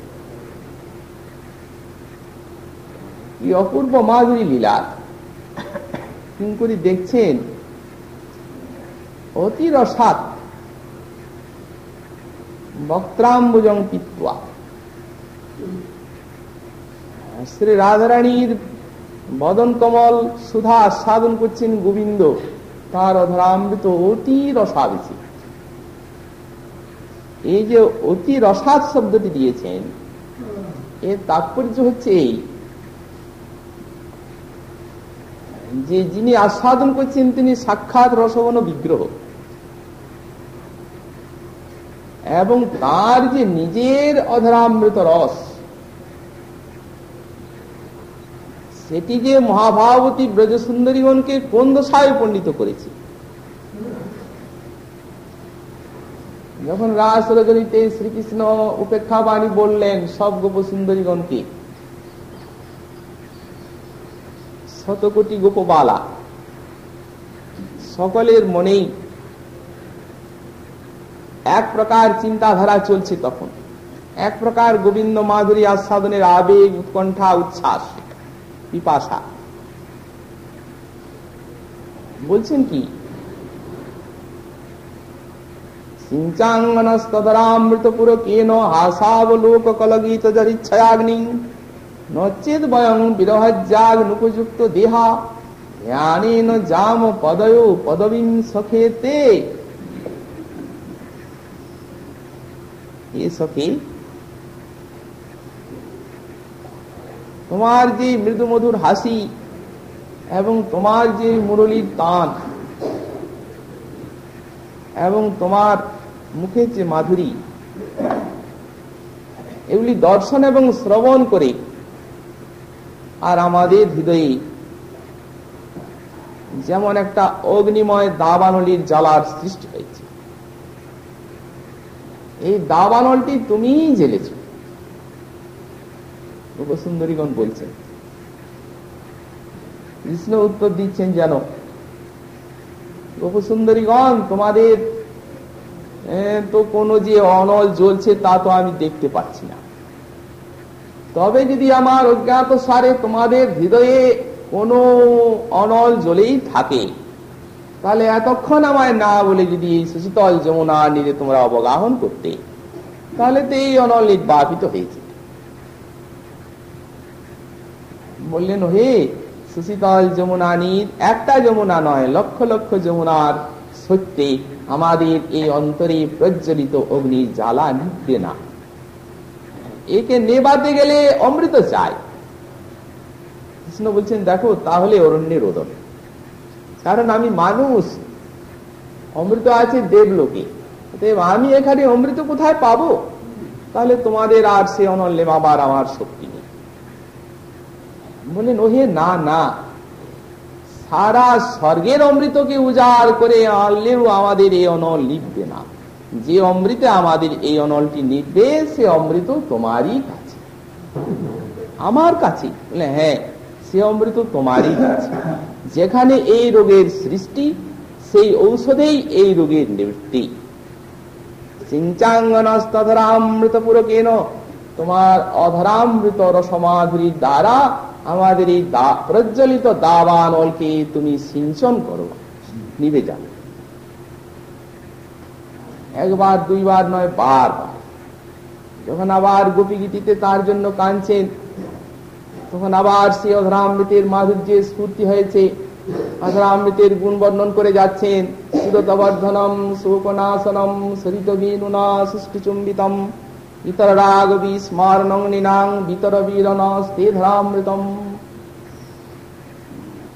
কি অপূর্ব মাধুরী লীলা কিঙ্করী দেখছেন, অতি রসাৎ বক্ত্রাম্বুজং পিত্বা। শ্রী রাধারানীর বদন কমল সুধা আস্বাদন করছেন গোবিন্দ, তার অধরামৃত অতি রসাবেশী। এই যে অতি রসাদ শব্দটি দিয়েছেন, এর তাৎপর্য হচ্ছে এই যে যিনি আস্বাদন করছেন তিনি সাক্ষাৎ রসবন বিগ্রহ, এবং তার যে নিজের অধরামৃত রস সেটি যে মহাভাবতী ব্রজসুন্দরীগণকে কোন দশায় পণ্ডিত করেছে। যখন রাস রজনীতে শ্রীকৃষ্ণ উপেক্ষা বাণী বললেন সব গোপ সুন্দরীগণকে, শতকোটি গোপবালা, সকলের মনেই এক প্রকার চিন্তাধারা চলছে। তখন এক প্রকার গোবিন্দ মাধুরী আস্বাদনের আবেগ, উৎকণ্ঠা, উচ্ছ্বাস, পিপাসা। বলছেন কি, সিঞ্চাঙ্গনস্তদরামৃতপুর কেন হাসাবলোক কলগীত জরিচ্ছয়াগ্নি, নচেদ বয়ং বিরহজ্জাগ নুপযুক্ত দেহা, ধ্যানেন জাম পদয় পদবীম সখেতে। এ সখী, তোমার যে মৃদু মধুর হাসি এবং তোমার যে মুরলীর তান এবং তোমার মুখের যে মাধুরী, এগুলি দর্শন এবং শ্রবণ করে আর আমাদের হৃদয়ে যেমন একটা অগ্নিময় দাবানলির জ্বালার সৃষ্টি হয়েছে। এই দাবানলটি তুমিই জ্বেলেছ। গোপসুন্দরীগণ বলছেন, কৃষ্ণ উত্তর দিচ্ছেন, যেন গোপসুন্দরীগণ তোমাদের তো কোনো যে অনল জ্বলছে তা তো আমি দেখতে পাচ্ছি না, তবে যদি আমার অজ্ঞাত সারে তোমাদের হৃদয়ে কোনো অনল জ্বলেই থাকে, তাহলে এতক্ষণ আমায় না বলে যদি এই সুশীতল যমুনা নীরে তোমরা অবগাহন করতে, তাহলে তো এই অনল নির্বাপিত হয়েছে। বললেন, হে সুশীতল যমুনা নীর, একটা যমুনা নয়, লক্ষ লক্ষ যমুনার সত্যি আমাদের এই অন্তরে প্রজ্বলিত অগ্নির জ্বালা নিভবে না। একে নেবাতে গেলে অমৃত চাই। কৃষ্ণ বলছেন, দেখো তাহলে অরণ্যে রোদন, কারণ আমি মানুষ, অমৃত আছে দেবলোকে, আমি এখানে অমৃত কোথায় পাবো? তাহলে তোমাদের আর সে অনল নেবার আমার শক্তি নেই। বললেন, ওহে না না, সারা স্বর্গের অমৃতকে উজাড় করে আনলেও আমাদের এই অনল নিভবে না। যে অমৃতে আমাদের এই অনলটি নিভবে সে অমৃত তোমারই কাছে, আমার কাছে। বলে, হ্যাঁ, সে অমৃত তোমারই কাছে। যেখানে এই রোগের সৃষ্টি, সেই ঔষধেই এই রোগের নিবৃত্তি। সিঞ্চাঙ্গনস্তধরামৃতপুর কেন, তোমার অধরামৃত রসমাধুরীর দ্বারা আমাদের এই প্রজ্বলিত দাবানলকে তুমি সিঞ্চন করো, নিভে যাবে। একবার দুইবার নয়, বারবার। যখন আবার গোপী গীতিতে তার জন্য কাঁদছেন, তখন আবার সে অধরামৃতের মাধুর্যের স্ফূর্তি হয়েছে, অধরামৃতের গুণ বর্ণন করে যাচ্ছেন। সুরতবর্ধনম শোকনাশনম সরিত বিনুনা সুষ্ঠুচুম্বিতম ইতর রাগ বিস্মারণং নিনাং বিতর বীরনস্তে ধরামৃতম।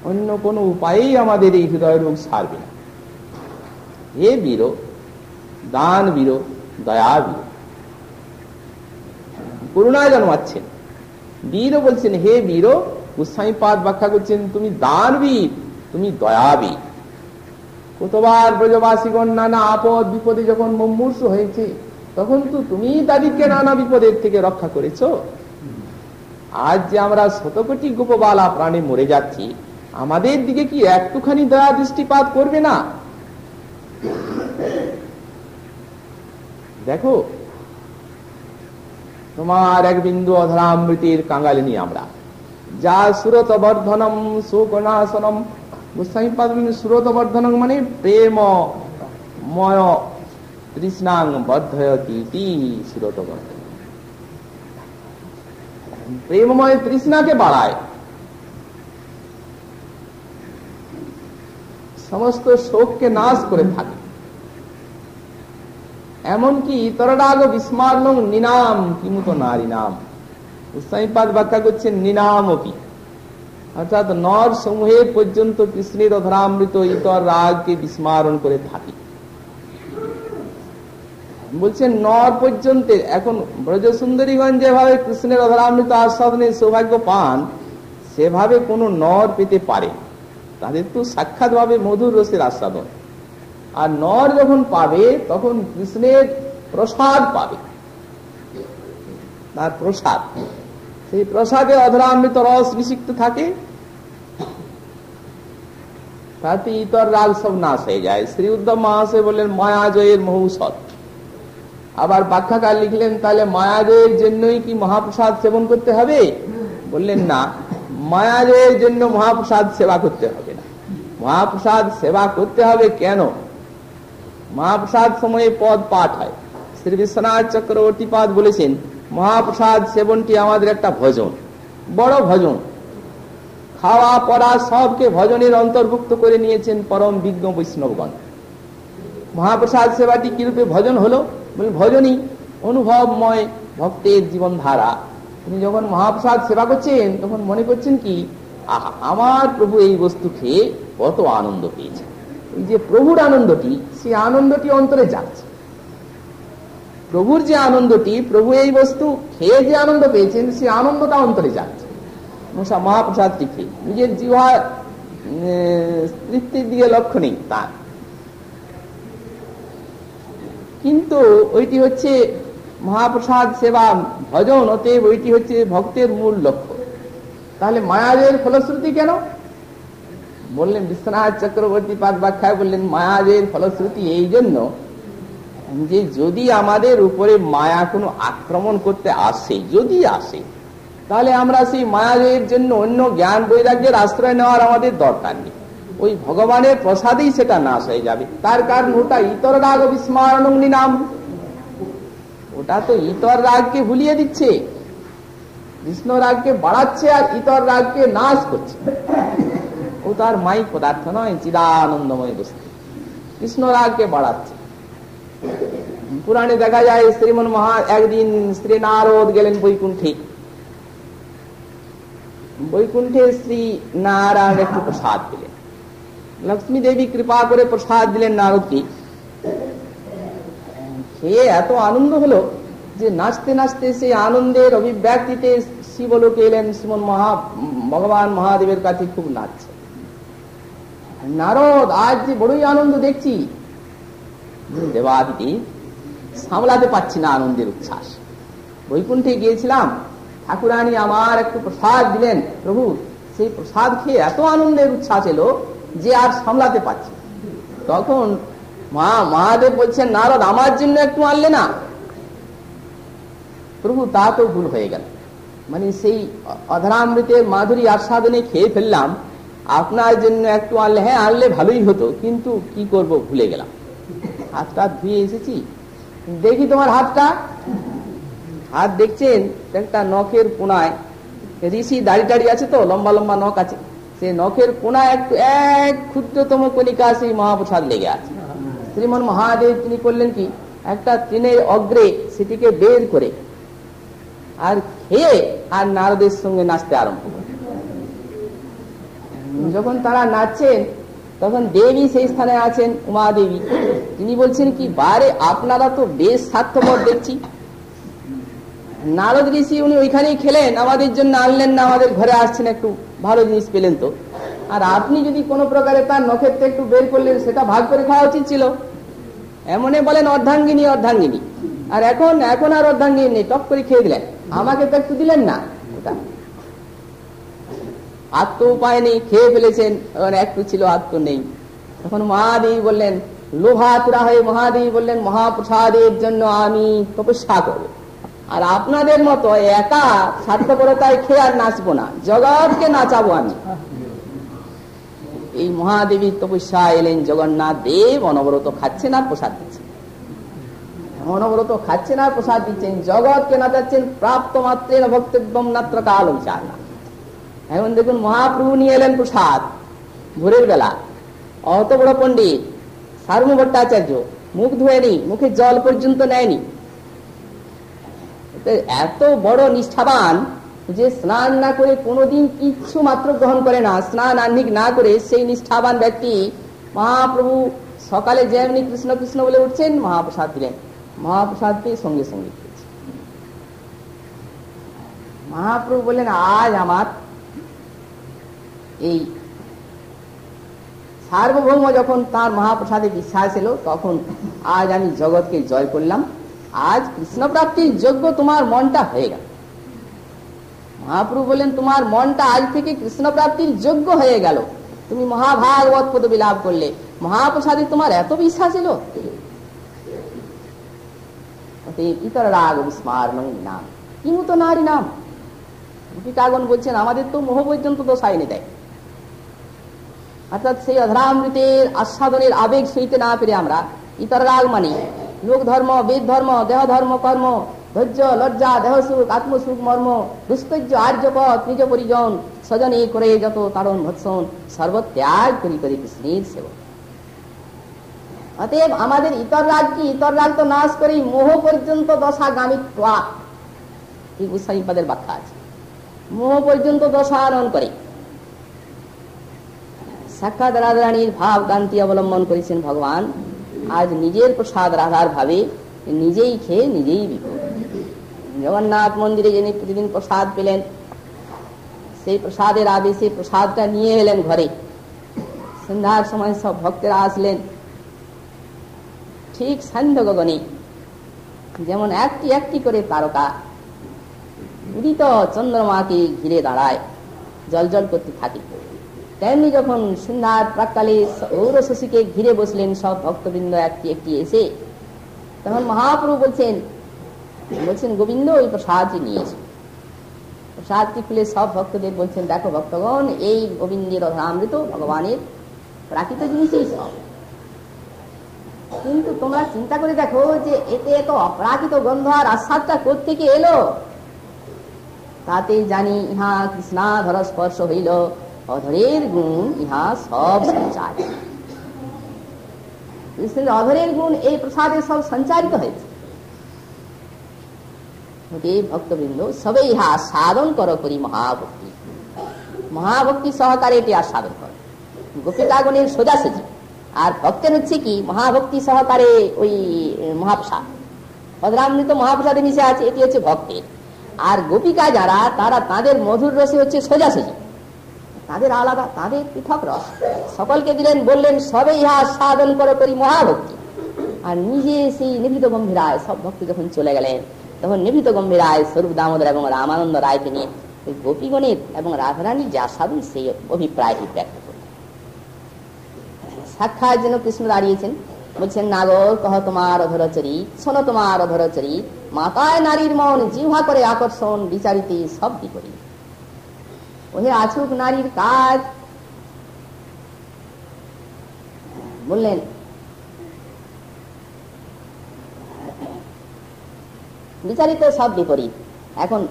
অন্য কোন উপায়েই আমাদের এই হৃদয় রোগ সারবে না। হে বীর, দান বীর, দয়া বীর, করুণায় জন্মাচ্ছেন। বীর বলছেন হে বীর, গোস্বামীপাদ ব্যাখ্যা করছেন তুমি দান বীর, তুমি দয়াবীর। কতবার ব্রজবাসীগণ নানা আপদ বিপদে যখন মুমূর্ষ হয়েছে, তখন তো তুমি তাদেরকে নানা বিপদের থেকে রক্ষা করেছ। আজ যে আমরা শতকোটি গোপবালা প্রাণে মরে যাচ্ছি, আমাদের দিকে কি একটুখানি দয়া দৃষ্টিপাত করবে না? দেখো, তোমার এক বিন্দু অধরামৃতের কাঙালিনী আমরা, যা সুরতবর্ধনম শোকনাশনম। গোস্বামীপাদ সুরতবর্ধনম মানে প্রেমময় তৃষ্ণাং বর্ধয়তি সুরতবর্ধন। প্রেমময় তৃষ্ণাকে বাড়ায়, সমস্ত শোককে নাশ করে থাকে। এমনকি ইতররাগ বিস্মারণং নিনাম কিমুত নারী নাম। গোস্বামীপাদ ব্যাখ্যা করছেন নিনাম কি, অর্থাৎ নর সমূহে পর্যন্ত কৃষ্ণের অধরামৃত ইতর রাগকে বিস্মারণ করে থাকে। বলছেন নর পর্যন্ত। এখন ব্রজ সুন্দরীগঞ্জ যেভাবে কৃষ্ণের অধরামৃত আস্বাদনের সৌভাগ্য পান, সেভাবে কোন নর পেতে পারে? তাদের তো সাক্ষাৎ ভাবে মধুর রসের আস্বাদন। আর নর যখন পাবে, তখন কৃষ্ণের প্রসাদ পাবে, তার প্রসাদ। সেই প্রসাদে অধরামৃত রস নিষিক্ত থাকে, তাতে ইতর রাগ সব নাশ হয়ে যায়। শ্রী উদ্ধব মহাশয় বললেন মায়াজয়ের মহৌষধ। আবার ব্যাখ্যাকার লিখলেন তাহলে মায়াজয়ের জন্যই কি মহাপ্রসাদ সেবন করতে হবে? বললেন না, মায়াজয়ের জন্য মহাপ্রসাদ সেবা করতে হবে না। মহাপ্রসাদ সেবা করতে হবে কেন? মহাপ্রসাদ সময়ে পদ পাঠ হয়। শ্রী বিশ্বনাথ চক্রবর্তী পাদ বলেছেন মহাপ্রসাদ সেবনটি আমাদের একটা ভজন, বড় ভজন। খাওয়া পড়া সবকে ভজনের অন্তর্ভুক্ত করে নিয়েছেন পরম বিজ্ঞ বৈষ্ণবগণ। মহাপ্রসাদ সেবাটি কিরূপে ভজন হলো? ভজনই অনুভবময় ভক্তের জীবনধারা। তিনি যখন মহাপ্রসাদ সেবা করছেন, তখন মনে করছেন কি, আহা, আমার প্রভু এই বস্তু খেয়ে কত আনন্দ পেয়েছে। এই যে প্রভুর আনন্দটি, সেই আনন্দটি অন্তরে যাচ্ছে। প্রভুর যে আনন্দটি, প্রভু এই বস্তু খেয়ে যে আনন্দ পেয়েছেন, সেই আনন্দটা অন্তরে যাচ্ছে মহাপ্রসাদটি খেয়ে। নিজের জিহ্বা তৃপ্তির দিকে লক্ষ্য নেই তার, কিন্তু ওইটি হচ্ছে মহাপ্রসাদ সেবা ভজন, অতএব ওইটি হচ্ছে ভক্তের মূল লক্ষ্য। তাহলে মায়াজয়ের ফলশ্রুতি কেন? বললেন বিশ্বনাথ চক্রবর্তী পাদ ব্যাখ্যায় বললেন মায়াজয়ের ফলশ্রুতি এই জন্য যে যদি আমাদের উপরে মায়া কোনো আক্রমণ করতে আসে, যদি আসে, তাহলে আমরা সেই মায়াজয়ের জন্য অন্য জ্ঞান বৈরাগ্যের আশ্রয় নেওয়ার আমাদের দরকার নেই। ওই ভগবানের প্রসাদেই সেটা নাশ হয়ে যাবে। তার কারণ ওটা ইতর রাগ বিস্মারণং নিনাম, ওটা তো ইতর রাগকে ভুলিয়ে দিচ্ছে, কৃষ্ণ রাগকে বাড়াচ্ছে আর ইতর রাগকে নাশ করছে। ও তার মাইক পদার্থ নয়, চিদানন্দময় বস্তু, কৃষ্ণ রাগকে বাড়াচ্ছে। পুরাণে দেখা যায় শ্রীমন একদিন শ্রী নারদ গেলেন বৈকুণ্ঠে। বৈকুণ্ঠে শ্রী নারায়ণ একটু প্রসাদ দিলেন। লক্ষ্মী দেবী কৃপা করে প্রসাদ দিলেন নারদকে। খেয়ে এত আনন্দ হলো যে নাচতে নাচতে সেই আনন্দের অভিব্যক্তিতে শিবলোকে এলেন। শ্রীমন ভগবান মহাদেবের কাছে খুব নাচছে। নারদ, আজ যে বড়ই আনন্দ দেখছি। দেবাদিদেব, সামলাতে পারছি না আনন্দের উচ্ছ্বাস। বৈকুণ্ঠে গিয়েছিলাম, ঠাকুরানী আমার একটু প্রসাদ দিলেন, প্রভু সেই প্রসাদ খেয়ে এত আনন্দের উচ্ছ্বাস এলো যে আর সামলাতে পারছি। তখন মহাদেব বলছেন, নারদ আমার জন্য একটু আনলে না? প্রভু তা তো ভুল হয়ে গেল, মানে সেই অধরামৃতের মাধুরী আস্বাদনে খেয়ে ফেললাম, আপনার জন্য একটু আনলে, হ্যাঁ আনলে ভালোই হতো, কিন্তু কি করব ভুলে গেলাম। হাতটা ধুয়ে এসেছি, দেখি তোমার হাতটা। হাত দেখছেন একটা নখের কোনায়, ঋষি দাড়ি টাড়ি আছে তো, লম্বা লম্বা নখ আছে, সেই নখের কোনায় একটু এক ক্ষুদ্রতম কণিকা সেই মহাপ্রসাদ লেগে আছে। শ্রীমন মহাদেব তিনি করলেন কি, একটা তৃণের অগ্রে সেটিকে বের করে আর খেয়ে আর নারদের সঙ্গে নাচতে আরম্ভ করে। যখন তারা নাচছেন তখন দেবী সেই স্থানে আছেন, উমা দেবী। তিনি বলছেন কি, বারে আপনারা তো বেশ স্বার্থপর দেখছি। নারদ ঋষি উনি ওইখানেই খেলেন, আমাদের জন্য আনলেন না, আমাদের ঘরে আসছেন, একটু ভালো জিনিস পেলেন তো। আর আপনি যদি কোনো প্রকারে তার নখের থেকে একটু বের করলেন, সেটা ভাগ করে খাওয়া উচিত ছিল। এমনে বলেন অর্ধাঙ্গিনী অর্ধাঙ্গিনী, আর এখন আর অর্ধাঙ্গিনী নেই, টপ করে খেয়ে দিলেন, আমাকে তো একটু দিলেন না। আর তো উপায় নেই, খেয়ে ফেলেছেন, একটু ছিল আর তো নেই। তখন মহাদেবী বললেন, লোভাতুরা হয়ে মহাদেবী বললেন, মহাপ্রসাদের জন্য আমি তপস্যা করবো, আর আপনাদের মতো একা স্বার্থপরতায় খেয়ে আর নাচবো না, জগৎকে নাচাবো আমি। এই মহাদেবীর তপস্যা এলেন জগন্নাথ দেব, অনবরত খাচ্ছেন আর প্রসাদ দিচ্ছেন, অনবরত খাচ্ছেন আর প্রসাদ দিচ্ছেন, জগৎকে নাচাচ্ছেন। প্রাপ্ত মাত্রে ভক্তব্যম নাত্র কাল বিচার না। এখন দেখুন মহাপ্রভু নিয়ে এলেন প্রসাদ ভোরের বেলা, অত বড় পণ্ডিত সার্বভৌম ভট্টাচার্য মুখ ধোয়নি, মুখে জল পর্যন্ত নেয়নি। এত বড় নিষ্ঠাবান যে স্নান না করে কোনোদিন কিচ্ছু মাত্র গ্রহণ করে না, স্নান আহ্নিক না করে সেই নিষ্ঠাবান ব্যক্তি মহাপ্রভু সকালে যেমনি কৃষ্ণ কৃষ্ণ বলে উঠছেন, মহাপ্রসাদ দিলেন, মহাপ্রসাদ পেয়ে সঙ্গে সঙ্গে মহাপ্রভু বললেন, আজ আমার এই সার্বভৌম যখন তার মহাপ্রসাদে বিশ্বাস এলো, তখন আজ আমি জগৎকে জয় করলাম, আজ কৃষ্ণ প্রাপ্তির যোগ্য তোমার মনটা হয়ে গেল। মহাপ্রভু বললেন, তোমার মনটা আজ থেকে কৃষ্ণ প্রাপ্তির যোগ্য হয়ে গেল, তুমি মহাভাগবত পদবী লাভ করলে, মহাপ্রসাদে তোমার এত বিশ্বাস এলো। ইতর রাগ বিস্মার নাম কিমুত নারী নাম। কাগন বলছেন, আমাদের তো মোহ পর্যন্ত দোষা এনে দেয়। অর্থাৎ সেই অধরামৃতের আস্বাদনের আবেগ সইতে না পেরে আমরা ইতর রাগ মানি, লোক ধর্ম, বেদ ধর্ম, দেহ ধর্ম, কর্ম, ধৈর্য, লজ্জা, দেহ সুখ, আত্মসুখ, মর্ম, দুস্তৈর্য, আর্যপথ, নিজ পরিজন, স্বজনে করে যত তারণ ভৎসন, সর্বত্যাগ করি করি কৃষ্ণের সেবক। অতএব আমাদের ইতর রাগ কি, ইতর রাগ তো নাশ করি মোহ পর্যন্ত দশাগামিত্ব। এই গোস্বামীপাদের ব্যাখ্যা আছে, মোহ পর্যন্ত দশারণ করে। সাক্ষাৎ রাধারানীর ভাব কান্তি অবলম্বন করেছেন ভগবান, আজ নিজের প্রসাদ রাধার ভাবে নিজেই খেয়ে নিজেই বিভোর। জগন্নাথ মন্দিরে যিনি প্রতিদিন প্রসাদ পেলেন, সেই প্রসাদের আদেশে প্রসাদটা নিয়ে এলেন ঘরে। সন্ধ্যার সময় সব ভক্তেরা আসলেন, ঠিক সান্ধ্য গগনে যেমন একটি একটি করে তারকা উদিত চন্দ্রমাকে ঘিরে দাঁড়ায়, জল জল করতে থাকে, তেমনি যখন সন্ধ্যার প্রাককালে ঔরশশীকে ঘিরে বসলেন সব ভক্তবৃন্দ একটি একটি এসে, তখন মহাপ্রভু বলছেন গোবিন্দ ওই প্রসাদটি নিয়েছে। প্রসাদটি খুলে সব ভক্তদের বলছেন, দেখো ভক্তগণ, এই গোবিন্দের অমৃত ভগবানের প্রাকৃত জিনিসই সব, কিন্তু তোমরা চিন্তা করে দেখো যে এতে এত অপ্রাকৃত গন্ধ আর আস্বাদটা কোত্থেকে এলো। তাতে জানি ইহা কৃষ্ণাধর স্পর্শ হইল, অধরের গুণ ইহা সব সঞ্চার। কৃষ্ণের অধরের গুণ এই প্রসাদে সব সঞ্চারিত হয়েছে। ভক্তবৃন্দ সবে ইহা সাধন করো করি মহাভক্তি, মহাভক্তি সহকারে এটি আস্বাদন করো। গোপিকাগণের সোজাসুজি, আর ভক্তের হচ্ছে কি মহাভক্তি সহকারে ওই মহাপ্রসাদ, অধরামৃত মহাপ্রসাদে মিশে আছে, এটি হচ্ছে ভক্তের। আর গোপিকা যারা, তারা তাদের মধুর রসে হচ্ছে সোজাসুজি, তাদের আলাদা, তাদের পৃথক রস। সকলকে দিলেন, বললেন সবে ইহা সাধন করো করি মহাভক্তি। আর নিজে সেই নিভৃত গম্ভীরায় সব ভক্ত যখন চলে গেলেন, তখন নিভৃত গম্ভীরায় স্বরূপ দামোদর এবং রামানন্দ রায়কে নিয়ে গোপীগণের এবং রাধারানীর যা সাধন সেই অভিপ্রায়টি ব্যক্ত করলেন। সাক্ষাৎ যেন কৃষ্ণ দাঁড়িয়েছেন, বলছেন না গো, কহ তোমার অধরচরিত, শোনো তোমার অধরচরিত, মাতায় নারীর মন জিহ্বা করে আকর্ষণ, বিচারিতে সব বিপরীত। ওহে আছুক নারীর কাজ, বললেন বিচারিত সব বিপরীত। এখন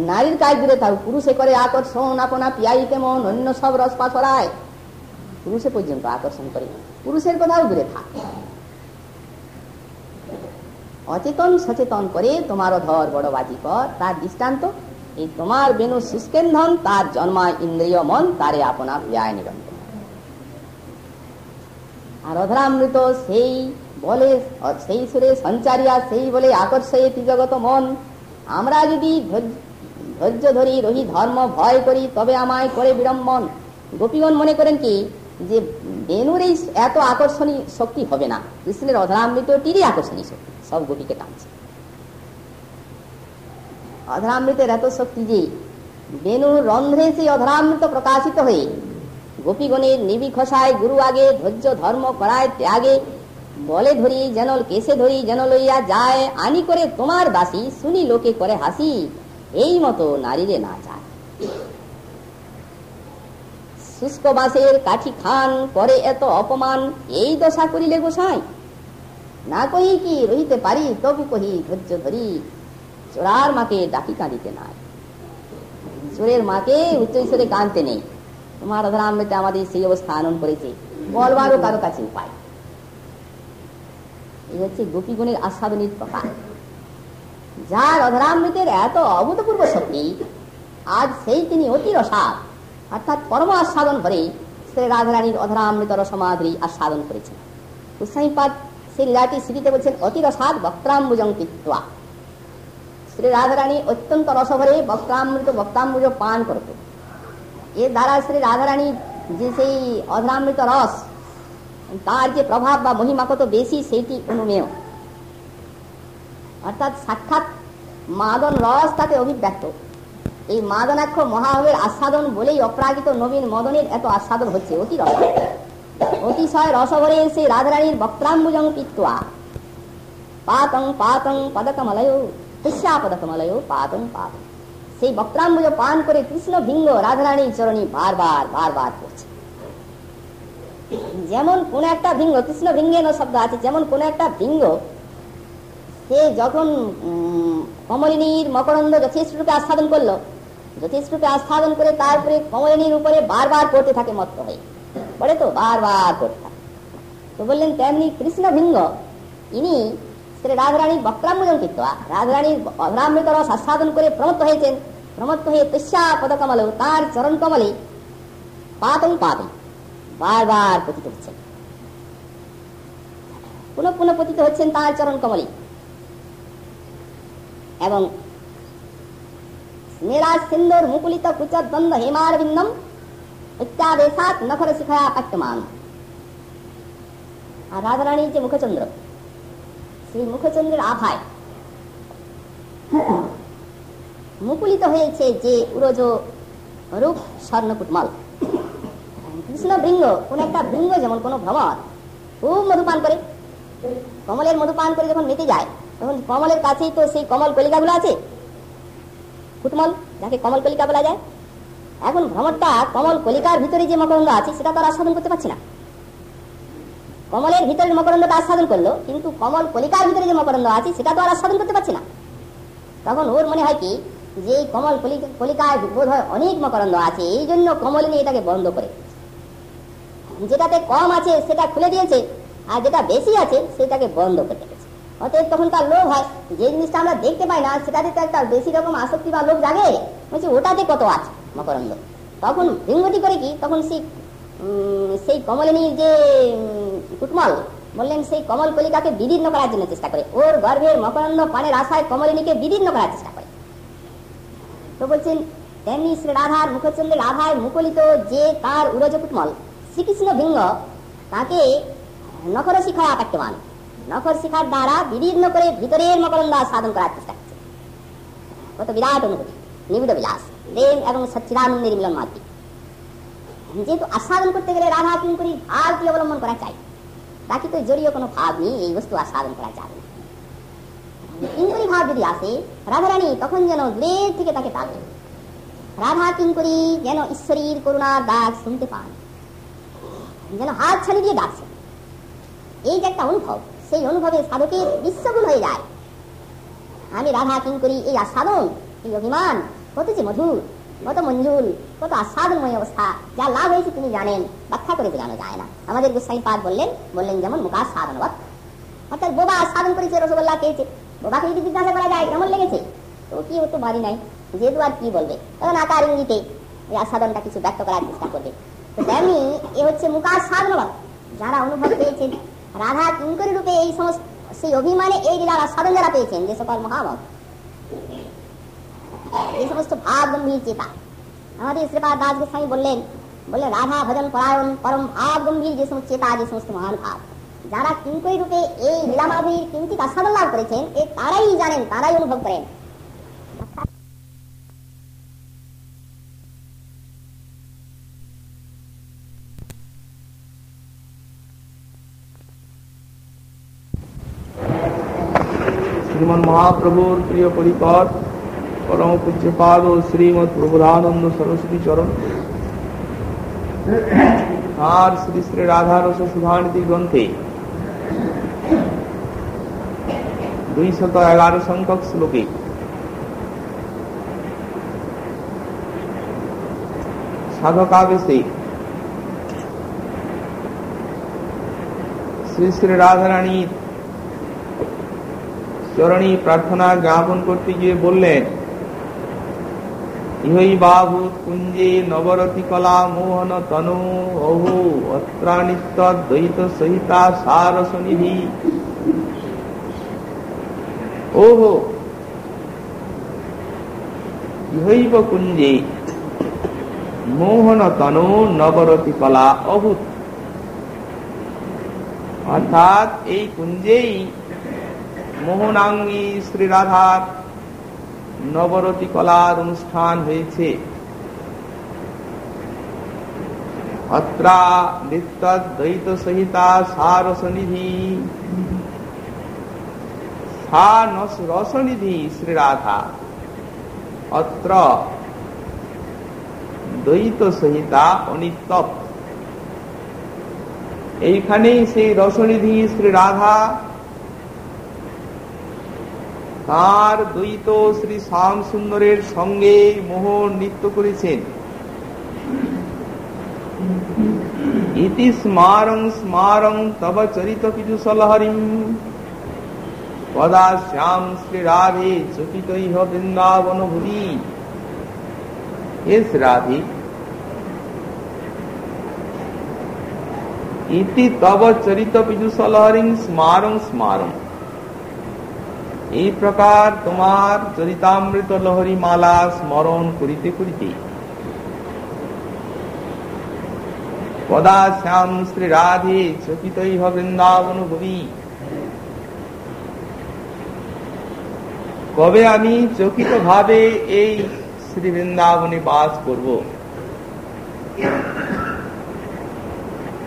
নারীর কাজ দূরে থাক, পুরুষে করে আকর্ষণ, আপনা পিয়াইতে মন অন্য সব রসপা ছড়ায়, পুরুষে পর্যন্ত আকর্ষণ করে, পুরুষের কথাও দূরে থাক। অচেতন সচেতন করে তোমার অধর বড় বাজিকর, তার দৃষ্টান্ত এই তোমার বেনু শুষ্কেন্ধন, তার জন্মায় ইন্দ্রিয় মন, তারে আপনা পিয়ায় নিরন্তর। আর অধরামৃত সেই বলে, সেই সুরে সঞ্চারিয়া সেই বলে আকর্ষে জগত মন। আমরা যদি ধৈর্য ধরি, রহি ধর্ম ভয় করি, তবে আমায় করে বিড়ম্বন। গোপীগণ মনে করেন কি যে বেনুর এই এত আকর্ষণী শক্তি হবে না, কৃষ্ণের অধরামৃতটিরই আকর্ষণী শক্তি সব গোপীকে টানছে। অধরামৃতের এত শক্তি যে বেনুর রন্ধ্রে সেই অধরামৃত প্রকাশিত হয়ে গোপীগণের নিবি খসায় গুরু আগে, ধৈর্য ধর্ম করায় ত্যাগে, বলে ধরি যেন কেসে ধরি যেন লইয়া যায়, আনি করে তোমার বাসি শুনি লোকে করে হাসি, এই মতো নারীরে না যায়। শুষ্ক বাঁশের কাঠি খান করে এত অপমান, এই দশা করিলে গোসাই না কহি কি রহিতে পারি, তবু কহি ধৈর্য ধরি, চোরার মাকে ডাকি কাঁদিতে নাই। চোরের মাকে উচ্চ ঈশ্বরে কাঁদতে নেই। তোমার অধরামৃতে আমাদের সেই অবস্থা আনন্দ করেছে, বলবারও কারো কাছে উপায়। এই হচ্ছে গোপীগণের আস্বাদনের প্রকার। যার অধরামৃতের এত অভূতপূর্ব শক্তি, আজ সেই তিনি অতি রসাদ অর্থাৎ পরম আস্বাদন ভরে শ্রী রাধারানীর অধরামৃত রসমাধুরী আস্বাদন করেছেন। গোস্বামীপাদ সেই লীলাটি স্মৃতিতে বলছেন, অতি রসাদ বক্ত্রাম্বুজং তিক্ত্বা। শ্রী রাধারানী অত্যন্ত রসভরে বক্তাম্বুজ পান করত। এর দ্বারা শ্রী রাধারানী যে সেই অধরামৃত রস, তার যে প্রভাব বা মহিমা কত বেশি সেইটি অনুমেয়, অর্থাৎ সাক্ষাৎ মাদন রস তাতে অভিব্যক্ত। এই মাদনাক্ষ মহাভাবের আস্বাদন বলেই অপ্রাকৃত নবীন মদনের এত আস্বাদন হচ্ছে। অতি রস, অতিশয় রসভরে সেই রাধারানীর বক্ত্রাম্বুজং পিত্বা পাতং পাতং পদকমলয় তস্যা পদকমলয় পাতং পাতং। সেই বক্ত্রাম্বুজ পান করে কৃষ্ণ ভিঙ্গ রাধারানীর চরণী বারবার বারবার করছে। যেমন কোন একটা ভিঙ্গ, কৃষ্ণ ভিঙ্গেন শব্দ আছে, যেমন কোন একটা ভিঙ্গ সে যখন কমলিনীর মকরন্দ যথেষ্টরূপে আস্বাদন করলো, যথেষ্টরূপে আস্বাদন করে তারপরে কমলিনীর উপরে বারবার পড়তে থাকে, মত্ত হয়ে পড়ে তো বারবার পড়তে থাকে। তো বললেন তেমনি কৃষ্ণ ভিঙ্গ ইনি শ্রী রাধারানীর বক্ত্রাম্বুজং কীর্তয়া, রাধারানীর অধরামৃত রস আস্বাদন করে প্রমত্ত হয়েছেন। প্রমত্ত হয়ে তস্যা পদকমল, তার চরণ কমলে পাতং পাতং বারবার পতিত হচ্ছেন, পুনঃ পুনঃ পতিত হচ্ছেন তার চরণ কমলে। এবং স্মেরাজ সিন্দুর মুকুলিত কুচদ্বন্দ হেমার বিন্দম ইত্যাদেশাৎ নখর শিখয়া পাট্যমান। আর রাধারানীর যে মুখচন্দ্র, সেই মুখচন্দ্রের আভায় মুকুলিত হয়েছে যে উরজ রূপ স্বর্ণকুটমল। কৃষ্ণ ভৃঙ্গ, কোন একটা ভৃঙ্গ যেমন কোন ভ্রমর খুব মধুপান করে, কমলের মধুপান করে যখন মেতে যায়, তখন কমলের কাছেই তো সেই কমল কলিকাগুলো আছে, কুটমল যাকে কমল কলিকা বলা যায়। এখন ভ্রমরটা কমল কলিকার ভিতরে যে মকরন্দ আছে সেটা তো আর আস্বাদন করতে পারছে না। কমলের ভিতরের মকরন্দটা আস্বাদন করলো, কিন্তু কমল কলিকার ভিতরে যে মকরন্দ আছে সেটা তো আর আস্বাদন করতে পারছে না। তখন ওর মনে হয় কি যে এই কমল কলিকায় বোধ হয় অনেক মকরন্দ আছে, এই জন্য কমলিনী এটাকে বন্ধ করে, যেটাতে কম আছে সেটা খুলে দিয়েছে, আর যেটা বেশি আছে সেটাকে বন্ধ করে রেখেছে। অতএব তখন তার লোভ হয়, যে জিনিসটা আমরা দেখতে পাই না সেটাতে তো একটা বেশি রকম আসক্তি বা লোভ জাগে, বলছে ওটাতে কত আছে মকরন্দ। তখন ভিঙ্গটি করে কি, তখন সেই কমলিনীর যে কুটমল বললেন সেই কমল কলিকাকে বিদীর্ণ করার জন্য চেষ্টা করে, ওর গর্ভের মকরন্দ পানের আশায় কমলিনীকে বিদীর্ণ করার চেষ্টা করে। তো বলছেন তেমনি শ্রী রাধার মুখচন্দ্রের আধায় মুকুলিত যে তার উরজ কুটমল শ্রীকৃষ্ণ ভিঙ্গ, তাকে নখর শিখায় আকাট্যমান, নখর শিখার দ্বারা বিদীর্ণ করে ভিতরের মকরন্দ সাধন করার চেষ্টা করছে। কত বিরাট অনুভূতি, নিবিড় বিলাস, প্রেম এবং সচ্চিদানন্দের মিলন মাধ্যম। যেহেতু আস্বাদন করতে গেলে রাধা কিঙ্করীর ভারটি অবলম্বন করা চাই, প্রাকৃত জড়ীয় কোনো ভাব নেই, এই বস্তু আর সাধন করা যাবে না। কিঙ্করী ভাব যদি আসে, রাধারানী তখন যেন দূরের থেকে তাকে ডাকে। রাধা কিঙ্করী যেন ঈশ্বরীর করুণার ডাক শুনতে পান, যেন হাত ছাড়ি দিয়ে ডাকছে। এই যে একটা অনুভব, সেই অনুভবে সাধকের বিশ্বগুল হয়ে যায়। আমি রাধা কিঙ্করী, এই আস্বাদন, এই অভিমান কত যে মধুর, কত মঞ্জুল, কত আস্বাদনময় অবস্থা, যা লাভ হয়েছে তিনি জানেন, ব্যাখ্যা করে বোঝানো যায় না। আমাদের গোসাই পাদ বললেন যেমন মুখার সাধনবৎ, অর্থাৎ বোবা আস্বাদন করেছে, রসগোল্লা খেয়েছে, বোবাকে যদি জিজ্ঞাসা করা যায় কেমন লেগেছে, তো কি হতো বাড়ি নাই, যেহেতু আর কি বলবে, তখন আকার ইঙ্গিতে ওই আস্বাদনটা কিছু ব্যক্ত করার চেষ্টা করবে। তো তেমনি এ হচ্ছে মুখার সাধনবৎ, যারা অনুভব পেয়েছেন রাধা কিঙ্করী রূপে এই সমস্ত সেই অভিমানে এই লীলার আস্বাদন যারা পেয়েছেন, যে সকল মহাভক্ত, এই সমস্ত ভাব গম্ভীর চেতা, আমাদের শ্রীপাদ দাস গোস্বামী বললেন রাধা ভজন পরায়ণ পরম ভাব গম্ভীর যে সমস্ত চেতা, যে সমস্ত মহান ভাব, যারা কিঙ্করী রূপে এই লীলা মাধুরীর কিঞ্চিত আস্বাদন লাভ করেছেন, তারাই জানেন, তারাই অনুভব করেন। শ্রীমন মহাপ্রভুর প্রিয় পরিকর পরম পূজ্যপাদ ও শ্রীমৎ প্রবোধানন্দ সরস্বতী চরণ আর শ্রী শ্রী রাধা রস সুধানিধি গ্রন্থে 211 সংখ্যক শ্লোকে সাধকাবেশে শ্রী শ্রী রাধারানীর চরণী প্রার্থনা জ্ঞাপন করতে গিয়ে বললেন, ইহই বাভূত কুঞ্জে নবরতি কলা মোহন তনু অহু অত্রানিত্য দ্বৈত সহিতা সারস নিধি। ওহো ইহৈব কুঞ্জে মোহন তনু নবরতি কলা অভূত, অর্থাৎ এই কুঞ্জেই মোহনাঙ্গী শ্রী রাধার নবরতি কলার অনুষ্ঠান হয়েছে। অত্রা নিত্য দ্বৈত সহিতা সারসনিধি, রসনিধি শ্রী রাধা, অত্র দ্বৈত সহিতা অনিত্য। এইখানেই সেই রসনিধি শ্রী রাধা তার দ্বৈত শ্রী শ্যাম সুন্দরের সঙ্গে মোহন নৃত্য করেছেন। ইতি স্মারং স্মারং তব চরিত পীযুষলহরিম কদা শ্যাম শ্রী রাধে চকিত ইহ বৃন্দাবন ভুবি। হে শ্রী রাধে, ইতি তব চরিত পীযুষলহরিম স্মারং স্মারং, এই প্রকার তোমার চরিতামৃত লহরী মালা স্মরণ করিতে করিতে কদা শ্যাম শ্রী রাধে চকিত ইহ বৃন্দাবন ভুবি, কবে আমি চকিত ভাবে এই শ্রী বৃন্দাবনে বাস করব।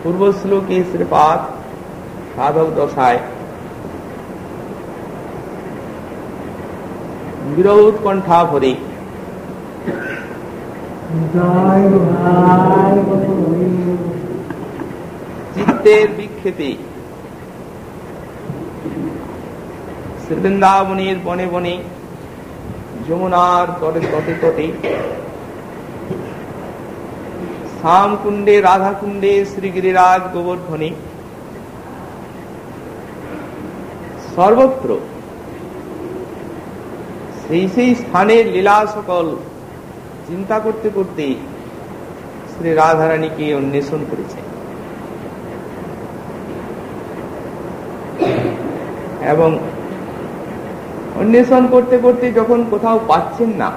পূর্ব শ্লোকে শ্রীপাদ সাধক দশায় বিরহ উৎকণ্ঠা ভরে চিত্তের বিক্ষেপে শ্রীবৃন্দাবনের বনে বনে যমুনার তটে তটে তটে শ্যামকুণ্ডে রাধাকুণ্ডে শ্রীগিরিরাজ গোবর্ধনে সর্বত্র সেই স্থানের লীলা সকল চিন্তা করতে করতে শ্রী রাধারানীকে অন্বেষণ করেছে এবং অন্বেষণ করতে করতে যখন কোথাও পাচ্ছেন না,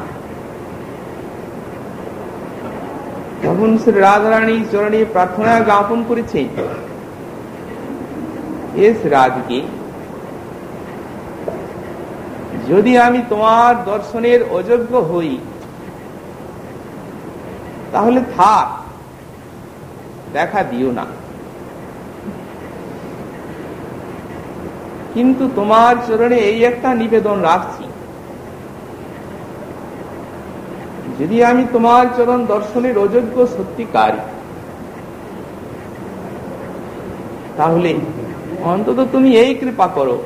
তখন শ্রী রাধারানী চরণে প্রার্থনা জ্ঞাপন করেছে, হে শ্রী রাধিকে, যদি আমি তোমার দর্শনের অযোগ্য হই তাহলে থাক, দেখা দিও না। কিন্তু তোমার চরণে এই একটা নিবেদন রাখছি, যদি আমি তোমার চরণ দর্শনের অযোগ্য সত্যিকারী, তাহলে অন্তত তুমি এই কৃপা করো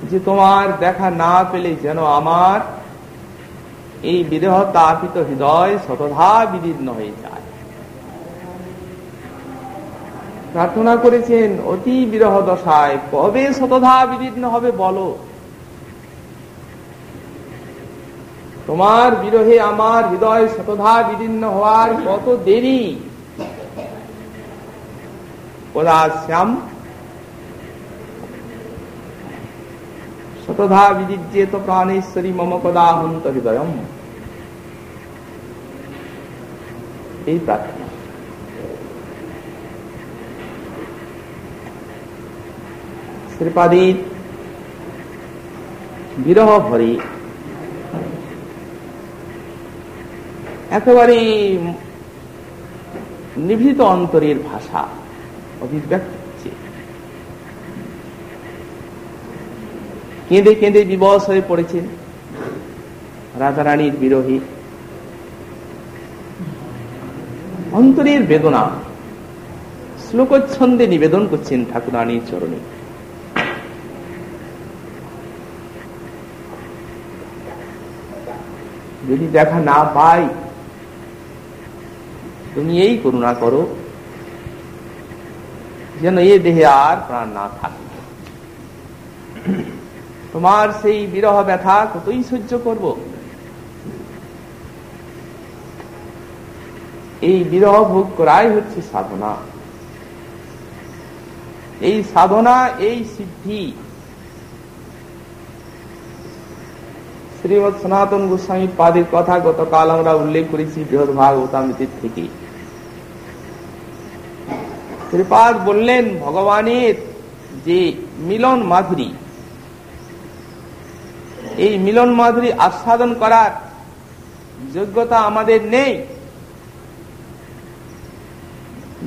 যে তোমার দেখা না পেলে যেন আমার এই বিরহ তাপিত হৃদয় শতধা বিদীর্ণ হয়ে যায়। প্রার্থনা করেছেন অতি বিরহ দশায় কবে শতধা বিদীর্ণ হবে বলো। তোমার বিরহে আমার হৃদয় শতধা বিদীর্ণ হওয়ার কত দেরি। ওরা শ্যাম শতধা বিদিজ্যেত প্রাণেশ্বরী মম কদা হন্ত হৃদয়ম। এই প্রার্থনা শ্রীপাদীর বিরহ ভরে একেবারে নিভৃত অন্তরের ভাষা অভিব্যক্ত হচ্ছে। কেঁদে কেঁদে বিবশ হয়ে পড়েছেন রাধারানীর বিরহে। অন্তরের বেদনা শ্লোকচ্ছন্দে নিবেদন করছেন ঠাকুরানীর চরণে। যদি দেখা না পাই তুমি এই করুণা করো যেন এ দেহে আর প্রাণ না থাকে। তোমার সেই বিরহ ব্যথা কতই সহ্য করব। এই বিরহ ভোগ করাই হচ্ছে সাধনা। এই সাধনা, এই সিদ্ধি শ্রীমৎ সনাতন গোস্বামী পাদের কথা গতকাল আমরা উল্লেখ করেছি বৃহৎ ভাগবতামৃতের থেকে। শ্রীপাদ বললেন ভগবানের যে মিলন মাধুরী, এই মিলন মাধুরী আস্বাদন করার যোগ্যতা আমাদের নেই।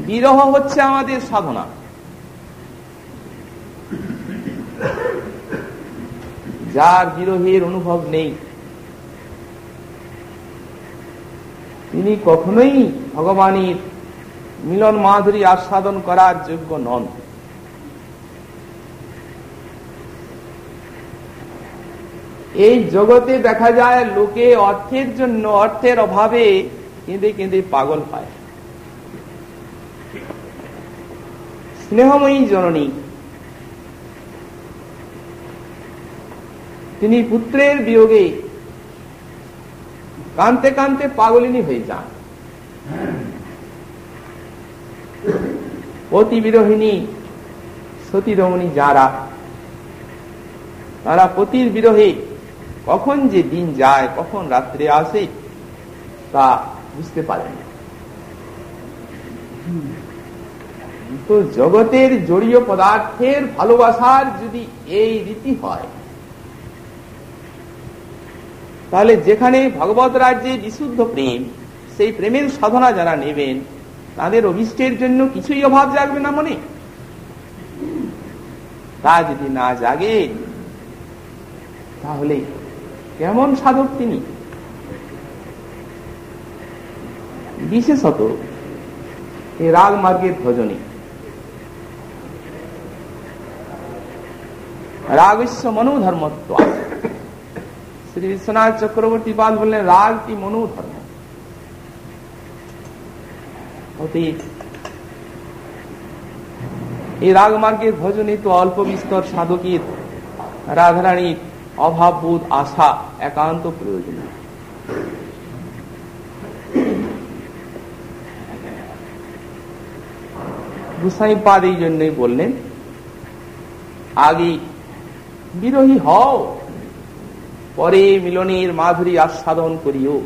বিরহ হচ্ছে আমাদের সাধনা। যার বিরহের অনুভব নেই তিনি কখনোই ভগবানের মিলন মাধুরী আস্বাদন করার যোগ্য নন। এই জগতে দেখা যায় লোকে অর্থের জন্য, অর্থের অভাবে কেঁদে কেঁদে পাগল পায়। স্নেহময়ী জননী তিনি পুত্রের বিয়োগে কাঁদতে কাঁদতে পাগলিনী হয়ে যান। পতি বিরোহিনী সতী রমণী যারা, তারা পতির বিরহে কখন যে দিন যায়, কখন রাত্রে আসে তা বুঝতে পারেন। তো জগতের জড়ীয় পদার্থের ভালোবাসার যদি এই রীতি হয়, তাহলে যেখানে ভগবত রাজ্যে বিশুদ্ধ প্রেম, সেই প্রেমের সাধনা যারা নেবেন তাদের অভিষ্টের জন্য কিছুই অভাব জাগবে না মনে। তা যদি না জাগে তাহলে কেমন সাধক তিনি। বিশেষত এই রাগ মার্গের ভজনে রাগস্য মনোধর্মত্ব। শ্রী বিশ্বনাথ চক্রবর্তী পাল বললেন রাগটি মনোধর্ম। এই রাগ মার্গের ভজনে তো অল্প বিস্তর সাধকের রাধারানীর অভাববোধ আশা একান্ত প্রয়োজন। গোসাই পাদ এই জন্যই বললেন আগে বিরোহী হও, পরে মিলনের মাধুরী আস্বাদন করিও।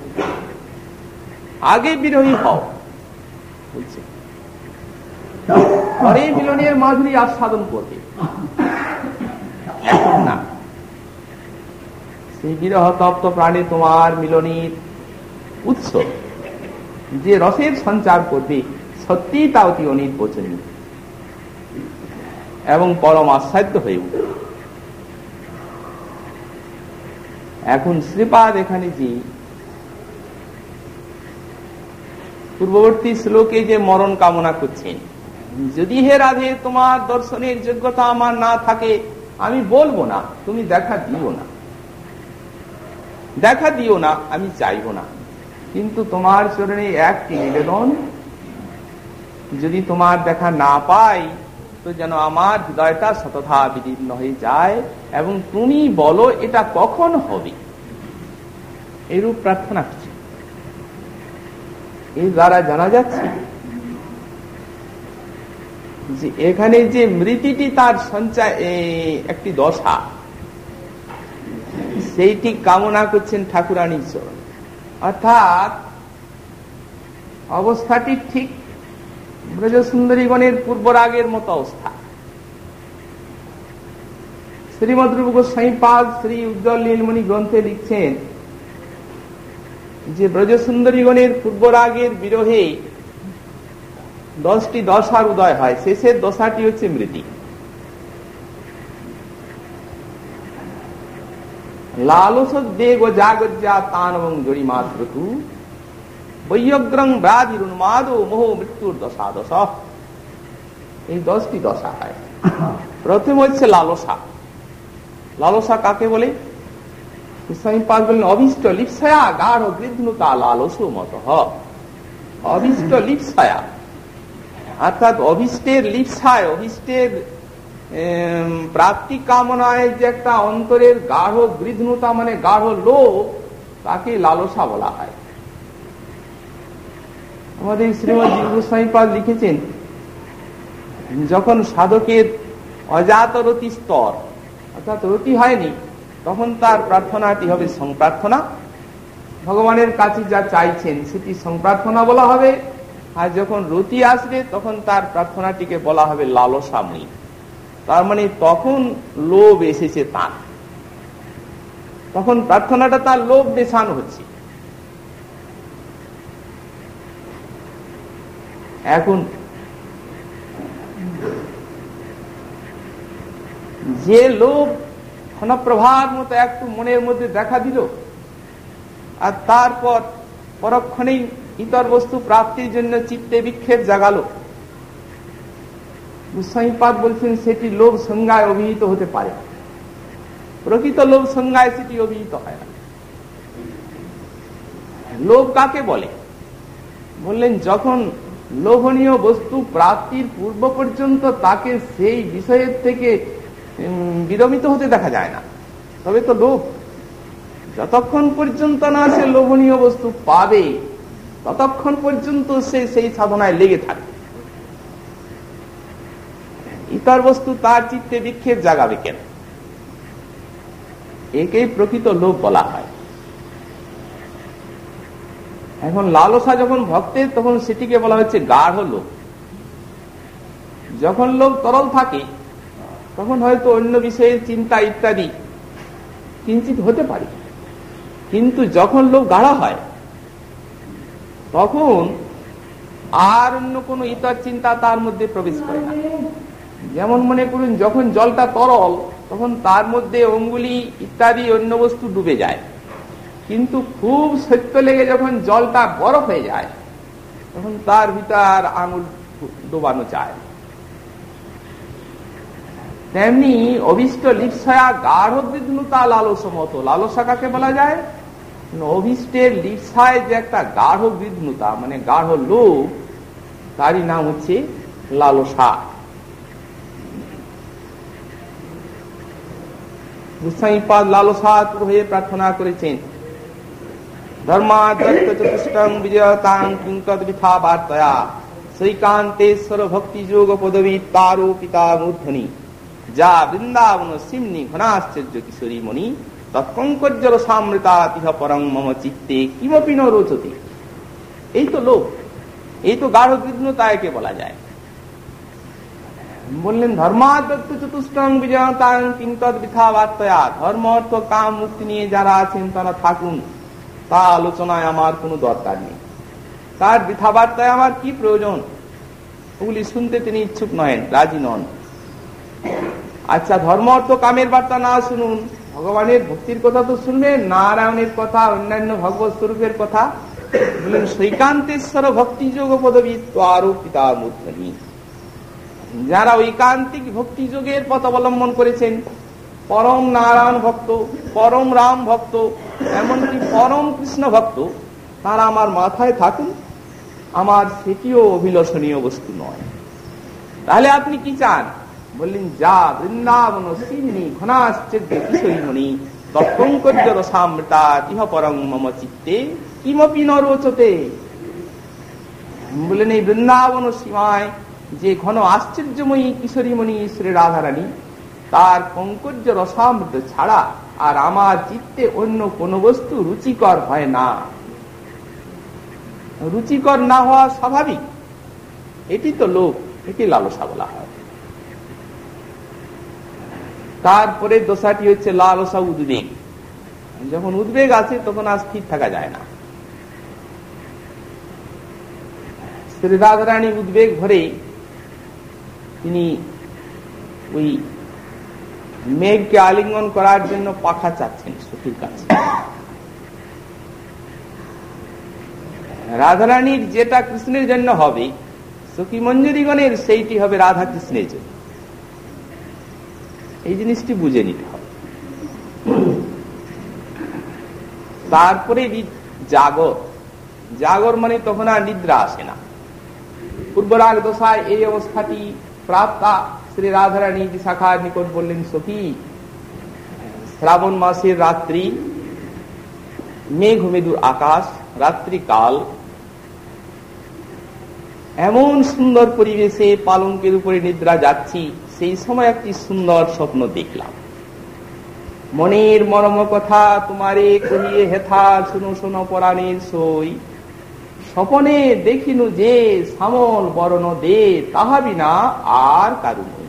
আগে বিরোহী হও বলছে, পরে মিলনের মাধুরী আস্বাদন করবে, এখন না। সেই বিরহ তপ্ত প্রাণে তোমার মিলনের উৎস যে রসের সঞ্চার করবে, সত্যি তা অতি অনির্বচনীয়। এবং পরম আস্বাদ্য হয়ে উঠবে। এখন শ্রীপাদ এখানে যে পূর্ববর্তী শ্লোকে যে মরণ কামনা করছেন, যদি হে রাধে তোমার দর্শনের যোগ্যতা আমার না থাকে, আমি বলবো না, তুমি দেখা দিও না, আমি চাইবো না, কিন্তু তোমার চরণে একটি নিবেদন, যদি তোমার দেখা না পাই তো যেন আমার হৃদয়টা শতথা বিদীর্ণ হয়ে যায়, এবং তুমি বলো এটা কখন হবে। এরূপ প্রার্থনা করছি। এর দ্বারা জানা যাচ্ছে যে এখানে যে মৃতিটি তার সঞ্চয় একটি দশা, সেইটি কামনা করছেন ঠাকুরানীর চরণ। অর্থাৎ অবস্থাটি ঠিক ব্রজসুন্দরীগণের পূর্বরাগের মতো অবস্থা। শ্রীমদ রূপ গোস্বামী পাদ শ্রী উজ্জ্বল নীলমণি গ্রন্থে লিখছেন যে ব্রজসুন্দরীগণের পূর্বরাগের বিরহে 10টি দশার উদয় হয়, শেষের দশাটি হচ্ছে মৃতি। লালস দেগ জাগজ্জা তান এবং জড়ি মাতৃতু বৈয়গ্রং ব্যাধির উন্মাদ মোহ মৃত্যুর দশা দশ। এই 10টি দশা হয়। প্রথম হচ্ছে লালসা। লালসা কাকে বলে? গোস্বামী পাদ বলেন অভীষ্ট লিপ্সায়া গাঢ় গৃধনুতা লালসো মত। অভীষ্ট লিপ্সায়া অর্থাৎ অভীষ্টের লিপ্সায়, অভীষ্টের প্রাপ্তি কামনায় যে একটা অন্তরের গাঢ় গৃধনুতা মানে গাঢ় লোভ, তাকে লালসা বলা হয়। আমাদের শ্রীমদ গোস্বামী পাদ লিখেছেন যখন সাধকের অজাত রতি স্তর অর্থাৎ রতি হয়নি, তখন তার প্রার্থনাটি হবে সংপ্রার্থনা। ভগবানের কাছে যা চাইছেন সেটি সংপ্রার্থনা বলা হবে। আর যখন রতি আসবে তখন তার প্রার্থনাটিকে বলা হবে লালসাময়ী। তার মানে তখন লোভ এসেছে তার, তখন প্রার্থনাটা তার লোভ দেশানো হচ্ছে। এখন যে লোভ ক্ষণপ্রভার মতো একটু মনের মধ্যে দেখা দিল, আর তারপর পরক্ষণেই ইতর বস্তু প্রাপ্তির জন্য চিত্তে বিক্ষেপ জাগালো, গোস্বামী পাদ বলছেন সেটি লোভ সংজ্ঞায় অভিহিত হতে পারে। প্রকৃত লোভ সংজ্ঞায় সেটি অভিহিত হয় না। লোভ কাকে বলে? বললেন যখন লোভনীয় বস্তু প্রাপ্তির পূর্ব পর্যন্ত তাকে সেই বিষয়ের থেকে বিরমিত হতে দেখা যায় না, তবে তো লোভ। যতক্ষণ পর্যন্ত না সে লোভনীয় বস্তু পাবে ততক্ষণ পর্যন্ত সে সেই সাধনায় লেগে থাকে। ইতর বস্তু তার চিত্তে বিক্ষেপ জাগাবে কেন? একেই প্রকৃত লোভ বলা হয়। এখন লালসা যখন ভক্তের, তখন সেটিকে বলা হচ্ছে গাঢ় লোভ। যখন লোভ তরল থাকে তখন হয়তো অন্য বিষয়ের চিন্তা ইত্যাদি কিঞ্চিত হতে পারে, কিন্তু যখন লোভ গাঢ় হয় তখন আর অন্য কোনো ইতর চিন্তা তার মধ্যে প্রবেশ করে না। যেমন মনে করুন যখন জলটা তরল তখন তার মধ্যে অঙ্গুলি ইত্যাদি অন্য বস্তু ডুবে যায়, কিন্তু খুব শৈত্য লেগে যখন জলটা বরফ হয়ে যায় তখন তার ভিতর আঙুল ডোবানো যায়। তেমনি অভীষ্ট লিপ্সায়া গাঢ় গৃধনুতা লালসা মতো। লালসা কাকে বলা যায়? অভীষ্টের লিপ্সায় যে একটা গাঢ় গৃধনুতা মানে গাঢ় লোভ, তারই নাম হচ্ছে লালসা। গোস্বামী পাদ লালসাতুর হয়ে প্রার্থনা করেছেন ধর্মাদত্ত চতুষ্টং বিজয়তাং কিংকদ বিথা বার্তয়া শ্রীকান্তেশ্বর ভক্তি যোগ পদবী তারো পিতা মূর্ধনি যা বৃন্দাবন সিমনি ঘনাশ্চর্য কিশোরী মণি তৎকঙ্কর্জল সামৃতা তিহ পরং মম চিত্তে কিমপি ন রোচতে। এই তো লোভ, এই তো গাঢ় গৃধনুতা একে বলা যায়। বললেন ধর্মাদত্ত চতুষ্টং বিজয়তাং কিংকদ বিথা বার্তয়া। ধর্ম অর্থ কাম মুক্তি নিয়ে যারা আছেন তারা থাকুন, তা আলোচনায় আমার কোনো দরকার নেই। তার বৃথা বার্তায় আমার কি প্রয়োজন? ওগুলি শুনতে তিনি ইচ্ছুক নহেন, রাজি নন। আচ্ছা, ধর্ম অর্থ কামের বার্তা না শুনুন, ভগবানের ভক্তির কথা তো শুনবেন, নারায়ণের কথা, অন্যান্য ভগবত স্বরূপের কথা। বলেন সৈকান্তেশ্বর ভক্তি যোগ পদবী আরো পিতা মূর্ধনি। যারা ঐকান্তিক ভক্তি যোগের পথ অবলম্বন করেছেন, পরম নারায়ণ ভক্ত, পরম রাম ভক্ত, এমনকি পরম কৃষ্ণ ভক্ত, তারা আমার মাথায় থাকুন, আমার সেটিও অভিলষণীয় বস্তু নয়। তাহলে আপনি কি চান? বললেন যা বৃন্দাবন শ্রীমণি ঘনাশ্চর্য কিশোরীমণি তৎপঙ্কজ রসামৃতা ইহ পরং মম চিত্তে কিমপি ন রোচতে। বললেন এই বৃন্দাবন সীমায় যে ঘন আশ্চর্যময়ী কিশোরীমণি শ্রী রাধারানী, তার পঙ্কজ রসামৃত ছাড়া আর আমার চিত্তে অন্য কোন বস্তু রুচিকর হয় না। রুচিকর না হওয়া স্বাভাবিক, এটি তো লোক, এটি লালসা বলা হয়। তারপরে দোষাটি হচ্ছে লালসা, উদ্বেগ। যখন উদ্বেগ আছে তখন আর স্থির থাকা যায় না। শ্রী রাধারানী উদ্বেগ ভরে তিনি ওই মেঘকে আলিঙ্গন করার জন্য পাখা চাচ্ছেন সখীর কাছে। রাধারানীর যেটা কৃষ্ণের জন্য হবে, সখী মঞ্জুরিগণের সেইটি হবে রাধা কৃষ্ণের জন্য। এই জিনিসটি বুঝে নিতে হবে। তারপরে জাগর, জাগর মানে তখন আর নিদ্রা আসে না। পূর্বরাগ দশায় এই অবস্থাটি প্রাপ্তা শ্রী রাধারানী বিশাখার নিকট বললেন, সখী শ্রাবণ মাসের রাত্রি, মেঘ মেদুর আকাশ, রাত্রিকাল, এমন সুন্দর পরিবেশে পালঙ্কের উপরে নিদ্রা যাচ্ছি, সেই সময় একটি সুন্দর স্বপ্ন দেখলাম। মনের মর্ম কথা তোমারে কহিয়ে হেথা, শুনো শোনো পরাণের সই। স্বপনে দেখিনু যে শ্যামল বরণ দে, তাহা বিনা আর কারু নই।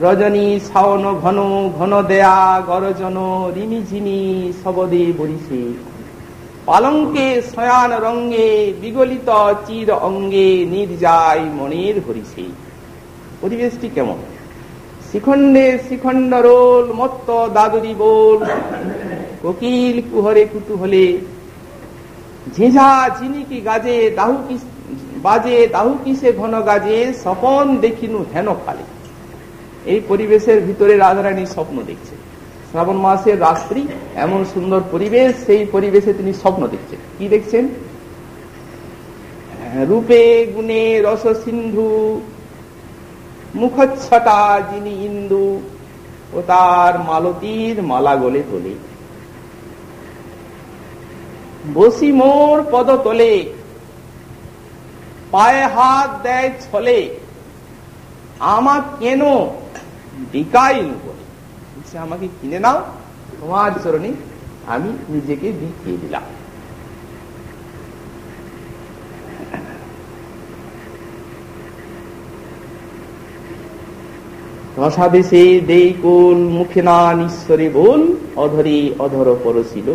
রজনী শাওন ঘন ঘন দেয়া গরজন, রিমিঝিনি শবদে বরিছে। পালঙ্কে শয়ান রঙ্গে বিগলিত চির অঙ্গে, নির্যায় মনের হরিছে। পরিবেশটি কেমন? শিখণ্ডে শিখণ্ড রোল, মত্ত দাদুরি বোল, কোকিল কুহরে কুতুহলে, ঝিঝা ঝিনিকি গাজে বাজে দাহু কিসে ঘন গাজে, স্বপন দেখিনু হেন কালে। এই পরিবেশের ভিতরে রাধারানী স্বপ্ন দেখছেন। শ্রাবণ মাসের রাত্রি, এমন সুন্দর পরিবেশ, সেই পরিবেশে তিনি স্বপ্ন দেখছেন। কি দেখছেন? রূপে গুণে রস সিন্ধু, মুখচ্ছটা যিনি ইন্দু, ও তার মালতীর মালা গলে তোলে। বসি মোর পদ তোলে, পায়ে হাত দেয় ছলে, আমা কেন বিকাইনু বলে। আমাকে কিনে নাও, তোমার চরণে আমি নিজেকে বিকিয়ে দিলাম। রসাবেশে দেই কোল, মুখে না নিঃস্বরে বল, অধরে অধর পরশিল।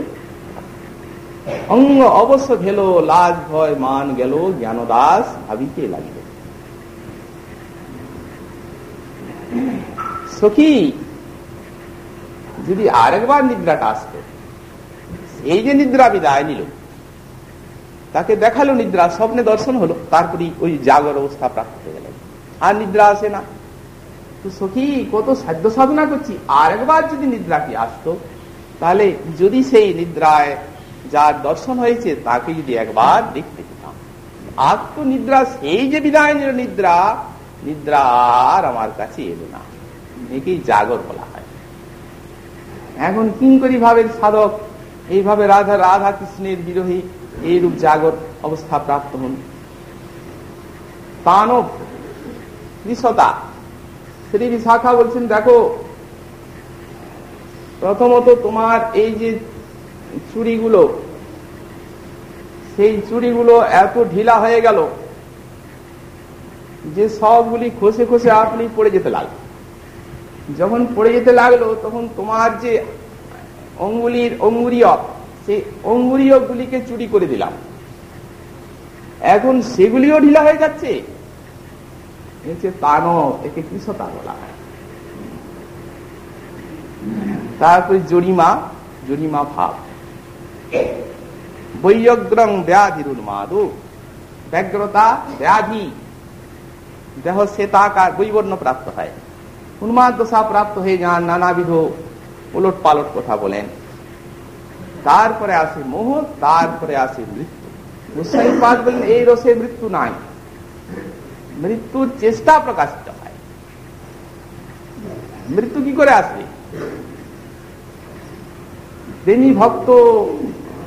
অঙ্গ অবশ্য ভেল, লাজ ভয় মান গেল, জ্ঞানদাস ভাবিতে লাগিল। সখী যদি আরেকবার নিদ্রাটা আসত, এই যে নিদ্রা বিদায় নিল, তাকে দেখালো নিদ্রা, স্বপ্নে দর্শন হলো, তারপরে ওই জাগর অবস্থা প্রাপ্ত হয়ে গেল, আর নিদ্রা আসে না। তো সখী কত সাধ্য সাধনা করছি, আরেকবার যদি নিদ্রাটি আসতো, তাহলে যদি সেই নিদ্রায় যার দর্শন হয়েছে তাকে যদি একবার দেখতে পেতাম। আর তো নিদ্রা, সেই যে বিদায় নিল নিদ্রা, নিদ্রা আর আমার কাছে এলো না, একেই জাগর বলা হয়। এখন কিঙ্করী ভাবের সাধক এইভাবে রাধা কৃষ্ণের বিরোহী এইরূপ জাগর অবস্থা প্রাপ্ত হন। তানব কৃষতা শ্রী বিশাখা বলছেন, দেখো প্রথমত তোমার এই যে চুড়িগুলো, সেই চুড়িগুলো এত ঢিলা হয়ে গেল যে সবগুলি খসে খসে আপনি পড়ে যেতে লাগলো। যখন পড়ে যেতে লাগলো তখন তোমার যে অঙ্গুরীয়, সেই অঙ্গুরীয় গুলিকে চুরি করে দিলাম, এখন সেগুলিও ঢিলা হয়ে যাচ্ছে। তানব, একে কৃষতা বলা হয়। তারপরে জরিমা, জরিমা ভাব। বৈয়গ্রং ব্যাধির উন্মাদু, ব্যগ্রতা ব্যাধি, দেহ শ্বেতাকার বৈবর্ণ প্রাপ্ত হয়, উন্মাদ দশা প্রাপ্ত হয়ে যান, নানাবিধ উলট পালট কথা বলেন। তারপরে আসে মোহ, তারপরে আসে মৃত্যু। গোস্বামীপাদ বলেন এই রসে মৃত্যু নাই, মৃত্যুর চেষ্টা প্রকাশিত হয়। মৃত্যু কি করে আসবে? প্রেমী ভক্ত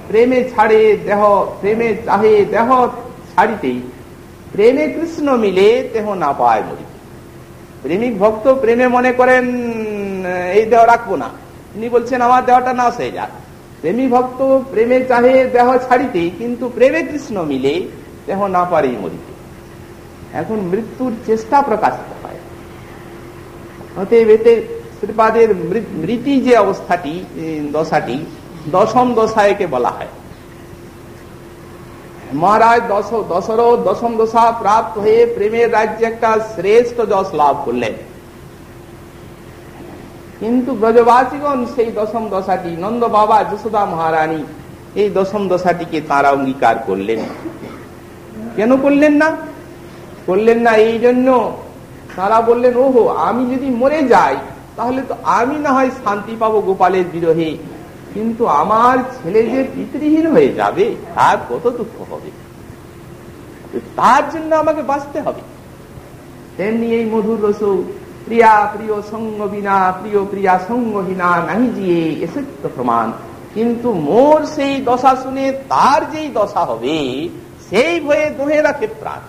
প্রেমে ছাড়ে দেহ, প্রেমে চাহে দেহ ছাড়িতেই, প্রেমে কৃষ্ণ মিলে দেহ না পায় মরি। প্রেমিক ভক্ত প্রেমে মনে করেন এই দেহ রাখবো না, তিনি বলছেন আমার দেহটা নাশ হয়ে যাক। প্রেমী ভক্ত প্রেমে চাহে দেহ ছাড়িতে, কিন্তু প্রেমে কৃষ্ণ মিলে দেহ না পারেই মরিতে। এখন মৃত্যুর চেষ্টা প্রকাশিত হয়। অতএব এতে শ্রীপাদের মৃত্যু যে অবস্থাটি, দশাটি দশম দশা একে বলা হয়। মহারাজ দশরথ দশম দশা প্রাপ্ত হয়ে প্রেমের রাজ্যে একটা শ্রেষ্ঠ যশ লাভ করলেন, কিন্তু ব্রজবাসীগণ সেই দশম দশাটি, নন্দ বাবা যশোদা মহারানী এই দশম দশাটিকে তারা অঙ্গীকার করলেন। কেন করলেন না? করলেন না এই জন্য, তারা বললেন ওহো আমি যদি মরে যাই তাহলে তো আমি না হয় শান্তি পাবো গোপালের বিরহে, কিন্তু আমার ছেলে যে পিতৃহীন হয়ে যাবে তার কত দুঃখ হবে, তার জন্য আমাকে বাঁচতে হবে। তেমনি এই মধুর রস প্রিয়া প্রিয় সঙ্গ বিনা প্রিয় প্রিয়া সঙ্গহীনা নাহি জিয়ে এসে তো প্রমাণ। কিন্তু মোর সেই দশা শুনে তার যেই দশা হবে সেই ভয়ে দোহে রাখে প্রাণ।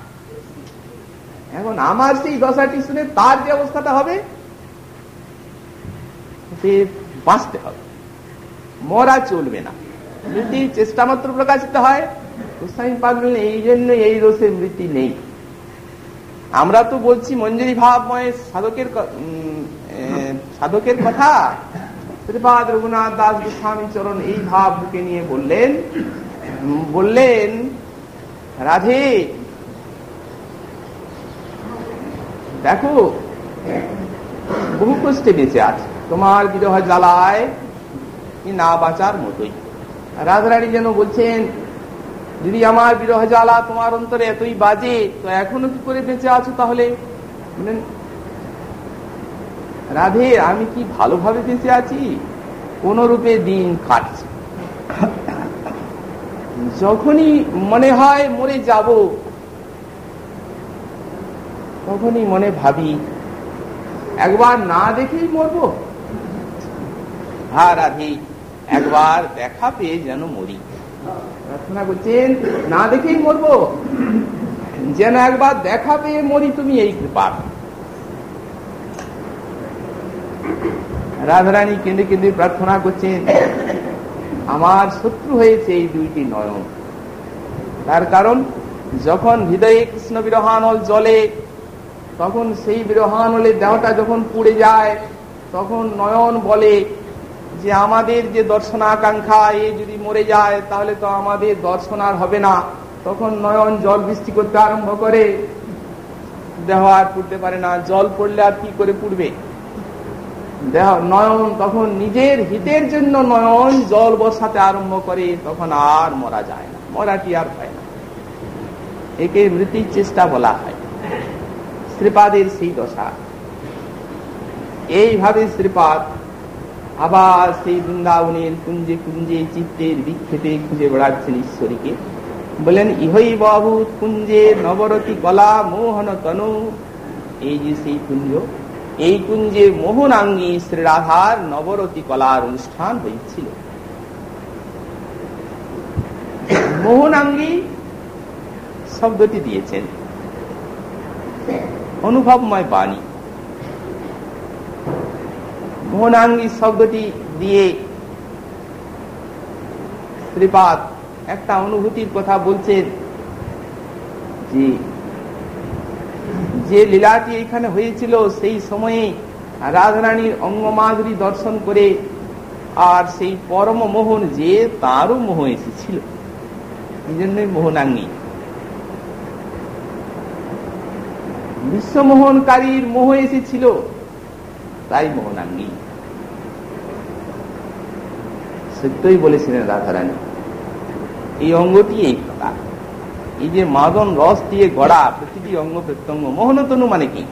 এখন আমার সেই দশাটি শুনে তার যে অবস্থাটা হবে সে বাঁচতে হবে, মরা চলবে না। মৃত্যুর চেষ্টা মাত্র প্রকাশিত হয়। গোস্বামীপাদ বললেন এই জন্য এই রসে মৃত্যু নেই। আমরা তো বলছি মঞ্জুরি ভাবময় সাধকের কথা। শ্রীপাদ রঘুনাথ দাস গোস্বামী চরণ এই ভাব বুকে নিয়ে বললেন রাধে দেখো বহু কষ্টে বেঁচে আছে, তোমার বিরহ জ্বালায় না বাঁচার মতোই। রাধারানী যেন বলছেন যদি আমার বিরহ জ্বালা তোমার অন্তরে এতই বাজে তো এখনো কি করে বেঁচে আছো? তাহলে রাধে আমি কি ভালোভাবে বেঁচে আছি? কোন রূপে দিন কাটছে, যখনই মনে হয় মরে যাব তখনই মনে ভাবি একবার না দেখেই মরবো। হ্যাঁ রাধে একবার দেখা পেয়ে যেন মরি। প্রার্থনা করছেন না দেখেই মরবো, যেন একবার দেখা পেয়ে মরি, তুমি এই কৃপা। রাধারানী কেঁদে কেঁদে প্রার্থনা করছেন আমার শত্রু হয়েছে এই দুইটি নয়ন। তার কারণ যখন হৃদয়ে কৃষ্ণ বিরহানল জ্বলে তখন সেই বিরহানলের দেহটা যখন পুড়ে যায় তখন নয়ন বলে যে আমাদের যে দর্শনাকাঙ্ক্ষা এ যদি মরে যায় তাহলে তো আমাদের দর্শন আর হবে না। তখন নয়ন জল বৃষ্টি করতে আরম্ভ করে, দেহ আর পুড়তে পারে না। জল পড়লে আর কি করে পুড়বে দেহ? নয়ন তখন নিজের হিতের জন্য নয়ন জল বর্ষাতে আরম্ভ করে, তখন আর মরা যায় না, মরাটি আর হয় না। একে মৃত্যুর চেষ্টা বলা হয়। শ্রীপাদের সেই দশা। এইভাবে শ্রীপাদ আবার সেই বৃন্দাবনের কুঞ্জে কুঞ্জে চিত্তের বিক্ষেপে খুঁজে বেড়াচ্ছেন ঈশ্বরীকে। বলেন ইহই বাবুত কুঞ্জে নবরতি কলা মোহন তনু। এই যে সেই কুঞ্জ, এই কুঞ্জে মোহনাঙ্গী শ্রী রাধার নবরতি কলার অনুষ্ঠান হয়েছিল। মোহনাঙ্গী শব্দটি দিয়েছেন অনুভবময় বাণী। মোহনাঙ্গী শব্দটি দিয়ে শ্রীপাদ একটা অনুভূতির কথা বলছেন যে লীলাটি এখানে হয়েছিল সেই সময়ে রাধারানীর অঙ্গমাধুরী দর্শন করে আর সেই পরম মোহন যে তারও মোহ এসেছিল, এই জন্যই মোহনাঙ্গী। বিশ্বমোহনকারীর মোহ এসেছিল, তাই মোহনাঙ্গী। সত্যই বলেছিলেন রাধারানী, এই অঙ্গটি এই প্রকার। এই যে মাদন রস দিয়ে গড়া প্রতিটি অঙ্গ প্রত্যঙ্গ, মোহনতনু মানে কি?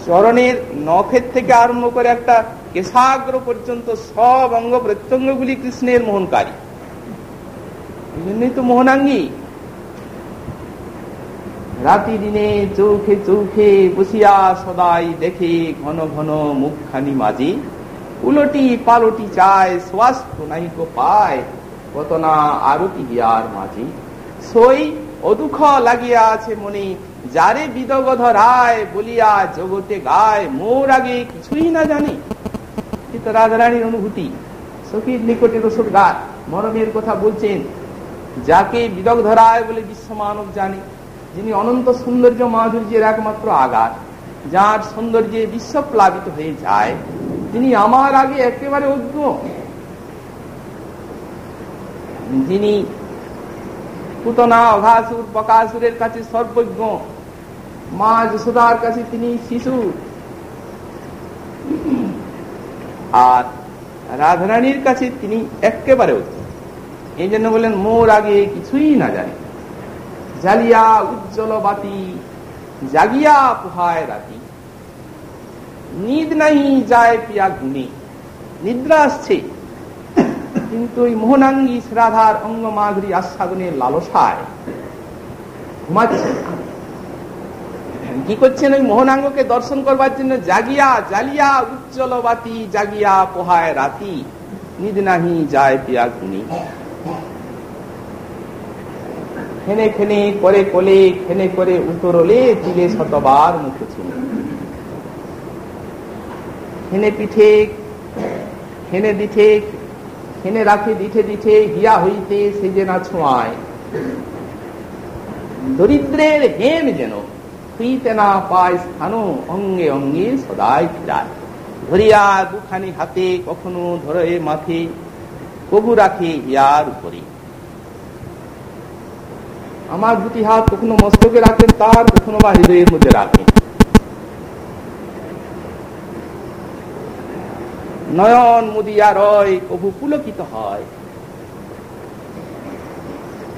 চরণের নখের থেকে আরম্ভ করে একটা কেশাগ্র পর্যন্ত সব অঙ্গ প্রত্যঙ্গ গুলি কৃষ্ণের মোহনকারী, এই জন্যই তো মোহনাঙ্গী। রাতি দিনে চৌখে চৌখে বসিয়া সদাই দেখে ঘন ঘন মুখখানি মাঝি, উলটি পালটি চায় স্বাস্থ্য নাহিক পায়, কত না আরতি হিয়ার মাঝি। সই অদুঃখ লাগিয়া আছে মনে, যারে বিদগধ রায় বলিয়া জগতে গায়, মোর আগে কিছুই না জানি। কিন্তু রাধারানীর অনুভূতি, সখীর নিকটে রসদগার মরমের কথা বলছেন, যাকে বিদগ্ধ রায় বলে বিশ্বমানব জানে, যিনি অনন্ত সৌন্দর্য মাধুর্যের একমাত্র আগার, যার সৌন্দর্যে বিশ্ব প্লাবিত হয়ে যায়, তিনি আমার আগে একেবারে অজ্ঞ। যিনি পুতনা অঘাসুর বকাসুরের কাছে সর্বজ্ঞ, মা যশোদার কাছে তিনি শিশু, আর রাধারানীর কাছে তিনি একেবারে অজ্ঞ। এই জন্য বলেন মোর আগে কিছুই না জানে। জ্বালিয়া উজ্জ্বল বাতি জাগিয়া পোহায় রাতি, নিদ নাহি যায় পিয়া গুণে। নিদ্রা আসছে, কিন্তু ওই মোহনাঙ্গী রাধার অঙ্গ মাধুরী আস্বাদনের লালসায় ঘুমাচ্ছে। কি করছেন? ওই মোহনাঙ্গকে দর্শন করবার জন্য জাগিয়া জ্বালিয়া উজ্জ্বল বাতি জাগিয়া পোহায় রাতি, নিদ নাহি যায় পিয়া গুণে। খেনে খেনে করে কোলে, খেনে করে উতরলে দিলে শতবার মুখে চুমে। খেনে পিঠে খেনে দিঠে, খেনে রাখে দিঠে দিঠে, হিয়া হইতে সে যে না ছোঁয়ায়। দরিদ্রের হেম যেন হইতে না পায় স্থান, অঙ্গে অঙ্গে সদাই ফিরায়। ধরিয়া দুখানি হাতে, কখনো ধরে মাথে, কবু রাখে হিয়ার উপরে। আমার দুটি হাত কখনো মস্তকে রাখেন তার, কখনো বা হৃদয়ের মধ্যে রাখেন। নয়ন মুদিয়া রয়, কবু পুলকিত হয়।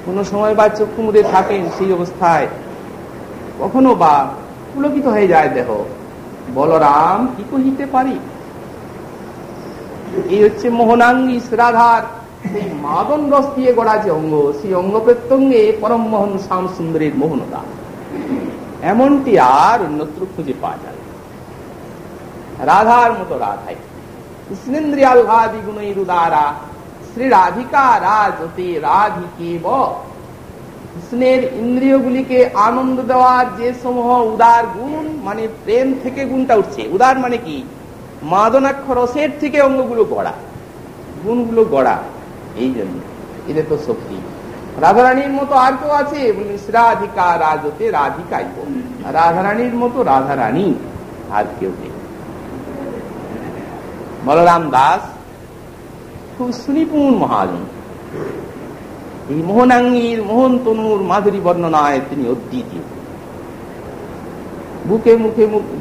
কোন সময় বা চক্ষু মুদে থাকেন, সেই অবস্থায় কখনো বা পুলকিত হয়ে যায় দেহ। বলরাম কি কহিতে পারি। এই হচ্ছে মোহনাঙ্গী রাধার সেই মাদন রস দিয়ে গড়া যে অঙ্গ, সেই অঙ্গ প্রত্যঙ্গে পরম মোহন শ্যাম সুন্দরের মোহনতা, এমনটি আর অন্যত্র খুঁজে পাওয়া যায়। রাধার মতো রাধাই কৃষ্ণেন্দ্রিয়ালভাদি গুণের উদারা, শ্রী রাধিকা রাজতে রাধিকে ব। কৃষ্ণের ইন্দ্রিয়গুলিকে আনন্দ দেওয়ার যে সমূহ উদার গুণ, মানে প্রেম থেকে গুণটা উঠছে। উদার মানে কি? মাদনাক্ষ রসের থেকে অঙ্গগুলো গড়া, গুণগুলো গড়া। এই জন্য এদের তো শক্তি। রাধারানীর মতো আর কেউ আছে? বললেন শ্রীরাধিকা রাজতে রাধিকাই। রাধারানীর মতো রাধারানী আর কেউ নেই। বলরাম দাস খুব সুনিপুণ মহাজন। এই মোহনাঙ্গীর মোহন তনুর মাধুরী বর্ণনায় তিনি অদ্বিতীয়।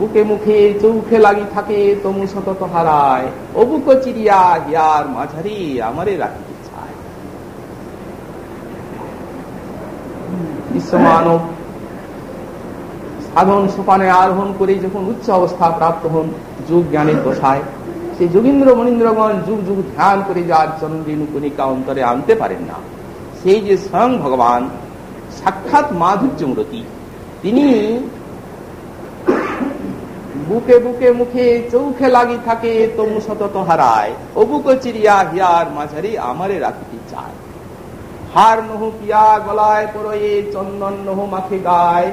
বুকে মুখে চৌখে লাগি থাকে তমু সতত হারায়, অবুক চিরিয়া হিয়ার মাঝারি আমারে রাখিতে চায়। বিশ্বমানব সাধন সোপানে আরোহণ করে যখন উচ্চ অবস্থা প্রাপ্ত হন যোগ জ্ঞানের দশায়, সেই যোগীন্দ্র মনীন্দ্রগণ যুগ যুগ ধ্যান করে যার চন্দ্রেণু কণিকা অন্তরে আনতে পারেন না, সেই যে স্বয়ং ভগবান সাক্ষাৎ মাধুর্য মূর্তি, তিনি বুকে বুকে মুখে চৌখে লাগি থাকে তমু সতত হারায়, অবুক চিরিয়া হিয়ার মাঝারি আমারে রাখিতে চায়। হার নহু পিয়া গলায় পরয়ে, চন্দন নহু মাখে গায়,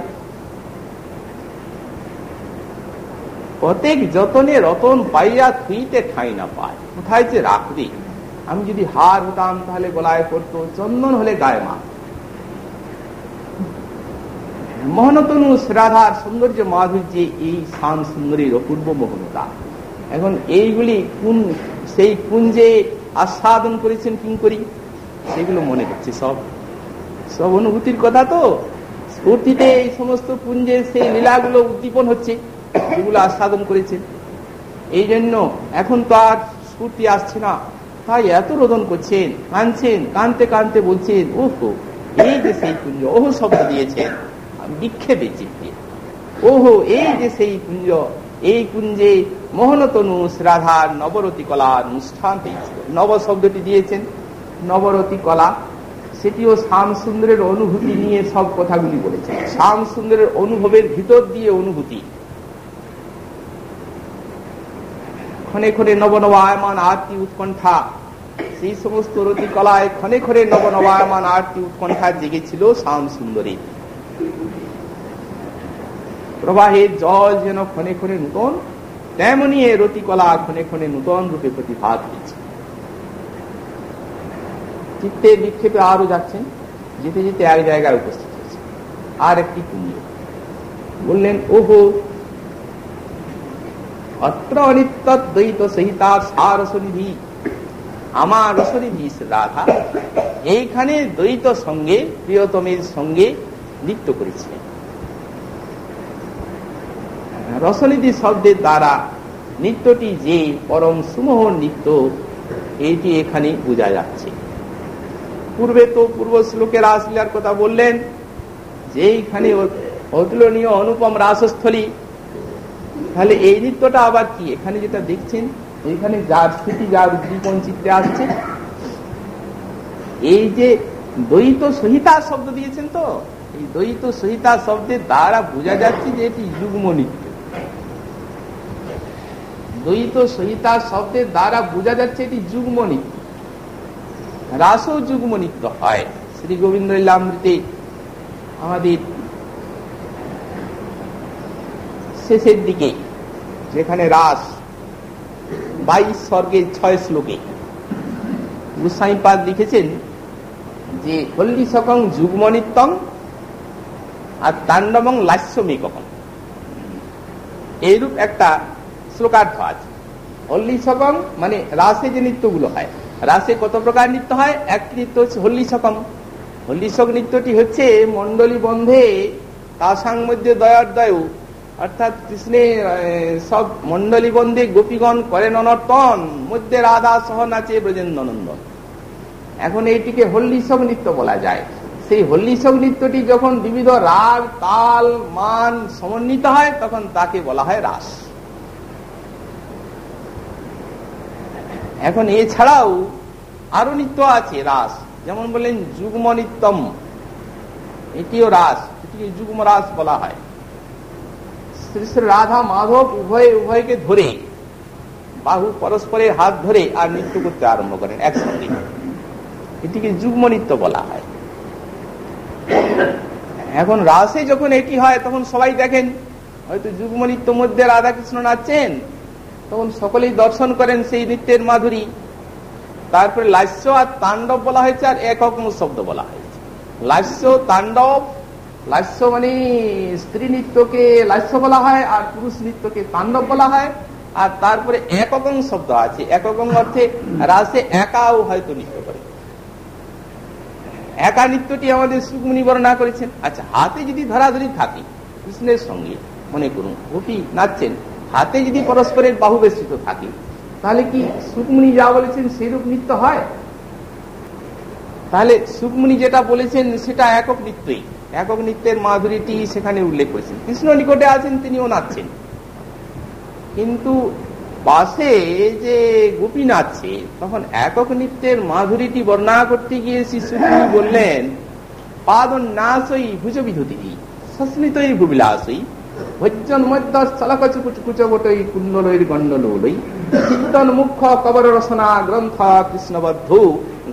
প্রত্যেক যতনে রতন পাইয়া থুইতে ঠাঁই না পায়। কোথায় যে রাখবে? আমি যদি হার হতাম তাহলে গলায় পড়তো, চন্দন হলে গায়ে মা। মোহনতনু রাধার সৌন্দর্য মাধুর্যে এই শান সুন্দরীর অপূর্ব মোহনতা। এখন এইগুলি কোন সেই কুঞ্জে আস্বাদন করেছেন কিঙ্করী, সেগুলো মনে হচ্ছে সব অনুভূতির কথা। তো স্ফূর্তিতে এই সমস্ত পুঞ্জের সেই লীলাগুলো উদ্দীপন হচ্ছে, যেগুলো আস্বাদন করেছেন। এই জন্য এখন তো আর স্ফূর্তি আসছে না, তাই এত রোদন করছেন, কাঁদছেন, কাঁদতে কাঁদতে বলছেন, ওহো এই যে সেই কুঞ্জ, ওহো শব্দ দিয়েছেন বিক্ষেপে চিত্তে, ওহো এই যে সেই কুঞ্জ, এই কুঞ্জে মোহনতনু রাধার নবরতি কলার অনুষ্ঠান হয়েছিল। নব শব্দটি দিয়েছেন, নবরতি কলা, সেটিও শ্যাম সুন্দরের অনুভূতি নিয়ে সব কথাগুলি বলেছেন। শ্যাম সুন্দরের অনুভবের ভিতর দিয়ে অনুভূতি, ক্ষণে ক্ষণে নবনবায়মান আরতি উৎকণ্ঠা, সেই সমস্ত রতি কলায় ক্ষণে ক্ষণে নবনবায়মান আরতি উৎকণ্ঠা জেগেছিল শ্যাম সুন্দরী। প্রবাহের জল যেন ক্ষণে ক্ষণে নূতন, তেমনি এ রতিকলা ক্ষণে ক্ষণে নূতন রূপে প্রতিভাত হয়েছে। চিত্তের বিক্ষেপে আরো যাচ্ছেন, যেতে যেতে এক জায়গায় উপস্থিত হয়েছে আর একটি কুঞ্জ। বললেন, ওহো অত্র অনিত্য দ্বৈত সহিতা সারসনিধি, আমার রসনিধি রাধা এইখানে দ্বৈত সঙ্গে প্রিয়তমের সঙ্গে নৃত্য করেছে। রসনিধি শব্দের দ্বারা নৃত্যটি যে পরম সুমোহন নৃত্য, এইটি এখানে বোঝা যাচ্ছে। পূর্বে তো পূর্ব শ্লোকের রাসলীলার কথা বললেন, যে এইখানে অতুলনীয় অনুপম রাসস্থলী, তাহলে এই নৃত্যটা আবার কি? এখানে যেটা দেখছেন, এখানে যার স্মৃতি, যার উদ্দীপন চিত্রে আসছে, এই যে দ্বৈত সহিতা শব্দ দিয়েছেন, তো এই দ্বৈত সহিতা শব্দের দ্বারা বোঝা যাচ্ছে যে এটি যুগ্ম নৃত্য। দ্বৈত সহিতা শব্দের দ্বারা বোঝা যাচ্ছে এটি যুগ্ম নৃত্য। রাসও যুগ্ম নৃত্য হয়। শ্রী গোবিন্দ লীলামৃতে আমাদের শেষের দিকে যেখানে রাস 22 স্বর্গের 6 শ্লোকে গোসাইপাদ লিখেছেন যে হল্লি সকং যুগ্ম নৃত্যং আর তাণ্ডবং লাস্যমেকং, এইরূপ একটা শ্লোকার্থ আছে। হল্লি সকং মানে রাসে যে নৃত্যগুলো হয়, রাসে কত প্রকার নৃত্য হয়? একটি নৃত্য হচ্ছে হল্লি সকম। হল্লি শক নৃত্যটি হচ্ছে মন্ডলী বন্ধে তাসাং মধ্যে দয়ার্দয়, অর্থাৎ কৃষ্ণের সব মন্ডলী বন্ধে গোপীগণ করেন অনর্তন, মধ্যে রাধা সহ নাচে ব্রজেন্দ্রনন্দন। এখন এইটিকে হল্লিশক নৃত্য বলা যায়। সেই হল্লিশক নৃত্যটি যখন বিবিধ রাগ, তাল, মান সমন্বিত হয়, তখন তাকে বলা হয় রাস। এখন এছাড়াও আরো নৃত্য আছে রাস, যেমন বললেন যুগ্ম নৃত্যম, এটিও রাস, এটিকে যুগ্ম রাস বলা হয়। শ্রী শ্রী রাধা মাধব উভয়কে ধরে, বাহু পরস্পরের হাত ধরে আর নৃত্য করতে আরম্ভ করেন একসঙ্গে, এটিকে যুগ্ম নৃত্য বলা হয়। এখন রাসে যখন এটি হয়, তখন সবাই দেখেন, হয়তো যুগ্ম নৃত্য মধ্যে রাধা কৃষ্ণ নাচছেন, তখন সকলেই দর্শন করেন সেই নৃত্যের মাধুরী। তারপরে লাস্য আর তাণ্ডব বলা হয়েছে, আর একক শব্দ বলা হয়েছে। লাস্য, তাণ্ডব, লাস্য মানে স্ত্রী নৃত্যকে লাস্য বলা হয়, আর পুরুষ নৃত্যকে তাণ্ডব বলা হয়। আর তারপরে এককং শব্দ আছে, এককং অর্থে রাসে একাও হয়তো নৃত্য করে। একা নৃত্যটি আমাদের সুকমুনি বর্ণনা করেছেন। আচ্ছা, হাতে যদি ধরাধরি থাকে কৃষ্ণের সঙ্গে, মনে করুন গোপী নাচছেন, হাতে যদি পরস্পরের বাহু বেষ্টিত থাকে, তাহলে কি সুকমুনি যা বলেছেন সেইরূপ নৃত্য হয়? তাহলে সুকমুনি যেটা বলেছেন সেটা একক নৃত্যই, একক নৃত্যের মাধুরীটি সেখানে উল্লেখ করেছেন। কৃষ্ণ নিকটে আছেন, তিনিও নাচছেন, কিন্তু পাশে যে গোপী নাচছে, তখন একক নৃত্যের মাধুরীটি বর্ণনা করতে গিয়ে শ্রী সুকমুনি বললেন, পাদন নাশই ভুজ বিধুতি সস্মিতই ভুবিলাসই ভজ্জন মধ্য স্থলক কুচবটই কুণ্ডলই গণ্ডলই চিন্তন মুখ্য কবর রসনা গ্রন্থ কৃষ্ণবদ্ধ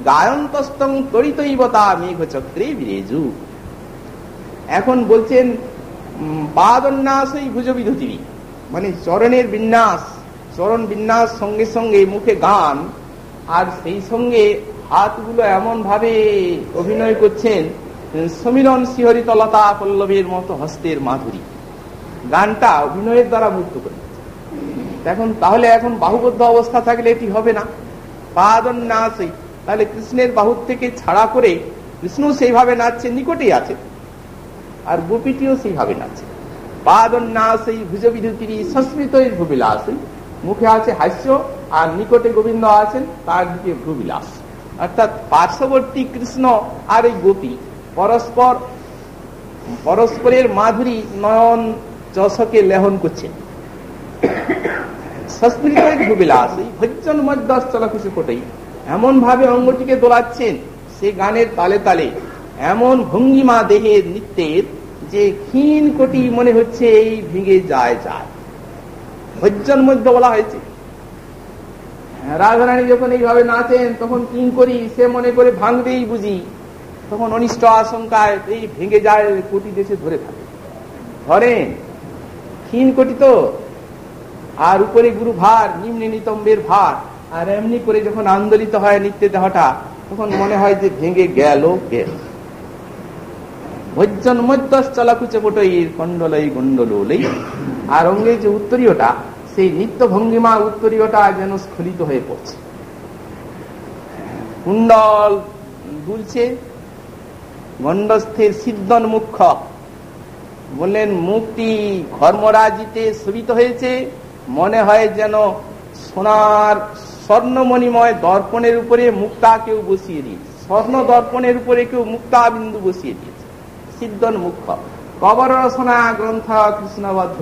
গায়ন্তস্তং তরিতৈবতা মেঘ চক্রে বিরেজু। এখন বলছেন পাদন্যাসই ভুজ বিধুতি, মানে চরণের বিন্যাস, চরণ বিন্যাস সঙ্গে সঙ্গে মুখে গান, আর সেই সঙ্গে হাতগুলো এমন ভাবে অভিনয় করছেন, সমীরণ শিহরিত লতা পল্লবের মতো হস্তের মাধুরী, গানটা অভিনয়ের দ্বারা মুক্ত করে। এখন তাহলে এখন বাহুবদ্ধ অবস্থা থাকলে এটি হবে না। পাদন্যাসই, তাহলে কৃষ্ণের বাহু থেকে ছাড়া করে কৃষ্ণ সেইভাবে নাচছেন, নিকটেই আছে, আর গোপীটিও সেইভাবে নাচে। পাদন্যাসই ভুজবিধুতিরি সংস্কৃত ভূবিলাসী, মুখে আছে হাস্য আর নিকটে গোবিন্দ আছেন, তার দিকে ভূবিলাস। অর্থাৎ পার্শ্ববর্তী কৃষ্ণ আর এই গোপী পরস্পরের মাধুরী নয়ন চষকে লেহন করছেন। সংস্কৃত ভূবিলাসী ভজ্জন মধ্যস্থল খুশি ফোটেই, এমন ভাবে অঙ্গটিকে দোলাচ্ছেন সে গানের তালে তালে, এমন ভঙ্গিমা দেহের নৃত্যের যে ক্ষীণ কোটি মনে হচ্ছে এই ভেঙে যায় যায়। ভজ্জন মধ্য বলা হয়েছে। রাধারানী যখন এইভাবে নাচেন তখন কিঙ্করী সে মনে করে ভাঙবেই বুঝি, তখন অনিষ্ট আশঙ্কায় এই ভেঙে যায় কোটি দেশে ধরে থাকে, ধরেন ক্ষীণ কোটি তো, আর উপরে গুরু ভার, নিম্নে নিতম্বের ভার, আর এমনি করে যখন আন্দোলিত হয় নিত্যে দেহটা, তখন মনে হয় যে ভেঙে গেল। ভজ্জন মধ্যস্থলাকুচে বটইর কন্ডলই গন্ডলই, আর অঙ্গে যে উত্তরীয়টা, সেই নিত্য ভঙ্গিমা উত্তরীয়টা যেন স্খলিত হয়ে পড়ছে। কুণ্ডল দুলছে, গণ্ডস্থের সিদ্ধন মুখ্য বললেন মুখটি ঘর্মরাজিতে শোভিত হয়েছে, মনে হয় যেন সোনার স্বর্ণমণিময় দর্পণের উপরে মুক্তা কেউ বসিয়ে দিয়েছে, স্বর্ণ দর্পণের উপরে কেউ মুক্তা বিন্দু বসিয়ে দিয়েছে। সিদ্ধন মুখ্য কবর রচনা গ্রন্থ কৃষ্ণবদ্ধ,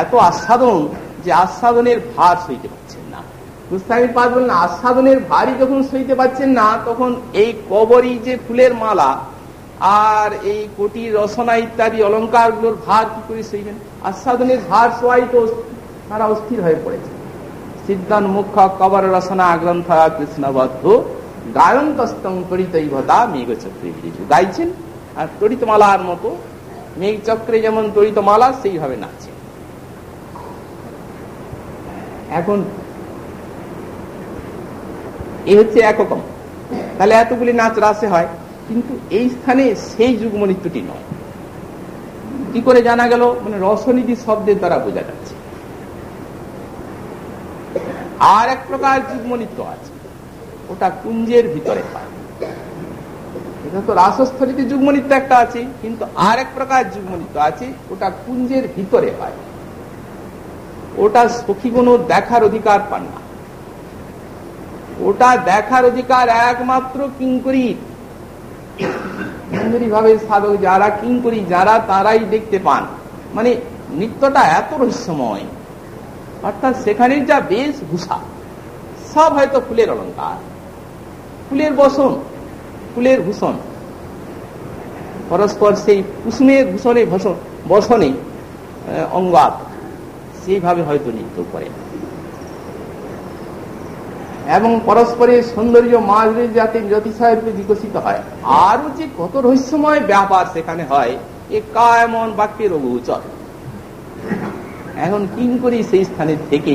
এত আস্বাদন যে আস্বাদনের ভার সইতে পারছেন না। গোস্বামীর পাদ বললেন আস্বাদনের ভারই যখন সইতে পারছেন না, তখন এই কবরই যে ফুলের মালা আর এই কোটি রচনা ইত্যাদি অলঙ্কার গুলোর ভার কি করে সইবেন? আস্বাদনের ভার সবাই তো তারা অস্থির হয়ে পড়েছে। সিদ্ধান মুখ্য কবর রচনা গ্রন্থ কৃষ্ণবদ্ধ গায়ন্তস্তং তরিতৈভতা মেঘচক্রে বিরিজু, গাইছেন আর তরিতমালার মতো, মেঘ চক্রে যেমন তরিতমালা সেইভাবে নাচছে। এখন এই হচ্ছে একরকম, তাহলে এতগুলি নাচ রাসে হয়, কিন্তু এই স্থানে সেই যুগ্ম নৃত্যটি নয়। কি করে জানা গেল? মানে রসনীতি শব্দের দ্বারা বোঝা যাচ্ছে। আর এক প্রকার যুগ্ম নৃত্য আছে, ওটা কুঞ্জের ভিতরে পায়। এটা তো রাসস্থলীতে যুগ্ম নৃত্য একটা আছে, কিন্তু আর এক প্রকার যুগ্ম নৃত্য আছে, ওটা কুঞ্জের ভিতরে পায়। ওটা সখী কোনো দেখার অধিকার পান না, ওটা দেখার অধিকার একমাত্র কিঙ্করী ভাবে সাধক যারা কিঙ্করী যারা, তারাই দেখতে পান। মানে নৃত্যটা এত রহস্যময়, অর্থাৎ সেখানে যা বেশভূষা সব হয়তো ফুলের অলঙ্কার, ফুলের বসন, ফুলের ভূষণ, পরস্পর সেই কুসুমের ভূষণে বসনে অঙ্গাত, সেইভাবে হয়তো নৃত্য করে, এবং পরস্পরের সৌন্দর্য মাঝে যাতে জ্যোতিষায় বিকশিত হয়। আরো যে কত রহস্যময় ব্যাপার সেখানে হয়, এ কায়মন বাক্যের অগোচর। এখন কিঙ্করী সেই স্থানে থেকে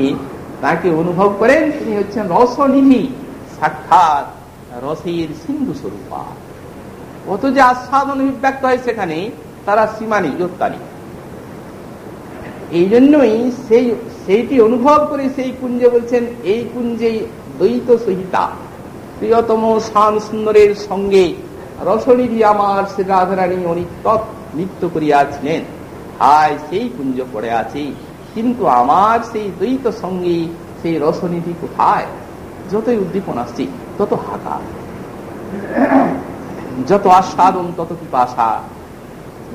তাকে অনুভব করেন, তিনি হচ্ছেন রসনিধি, সাক্ষাৎ রসের সিন্ধু স্বরূপা। কত যে আস্বাদন অভিব্যক্ত হয় সেখানে, তারা সীমা নেই, যোত্তা নেই। এই জন্যই সেইটি অনুভব করে সেই কুঞ্জে বলছেন, এই কুঞ্জে দ্বৈত সহিতা প্রিয়তম শান সুন্দরের সঙ্গে রসনিধি আমার শ্রী রাধারানী অনিত্যৎ নৃত্য করিয়াছিলেন। হায় সেই কুঞ্জ পড়ে আছে, কিন্তু আমার সেই দ্বৈত সঙ্গী সেই রসনিধি কোথায়? যতই উদ্দীপন আসছে তত হাকা, যত আস্বাদন তত পিপাসা,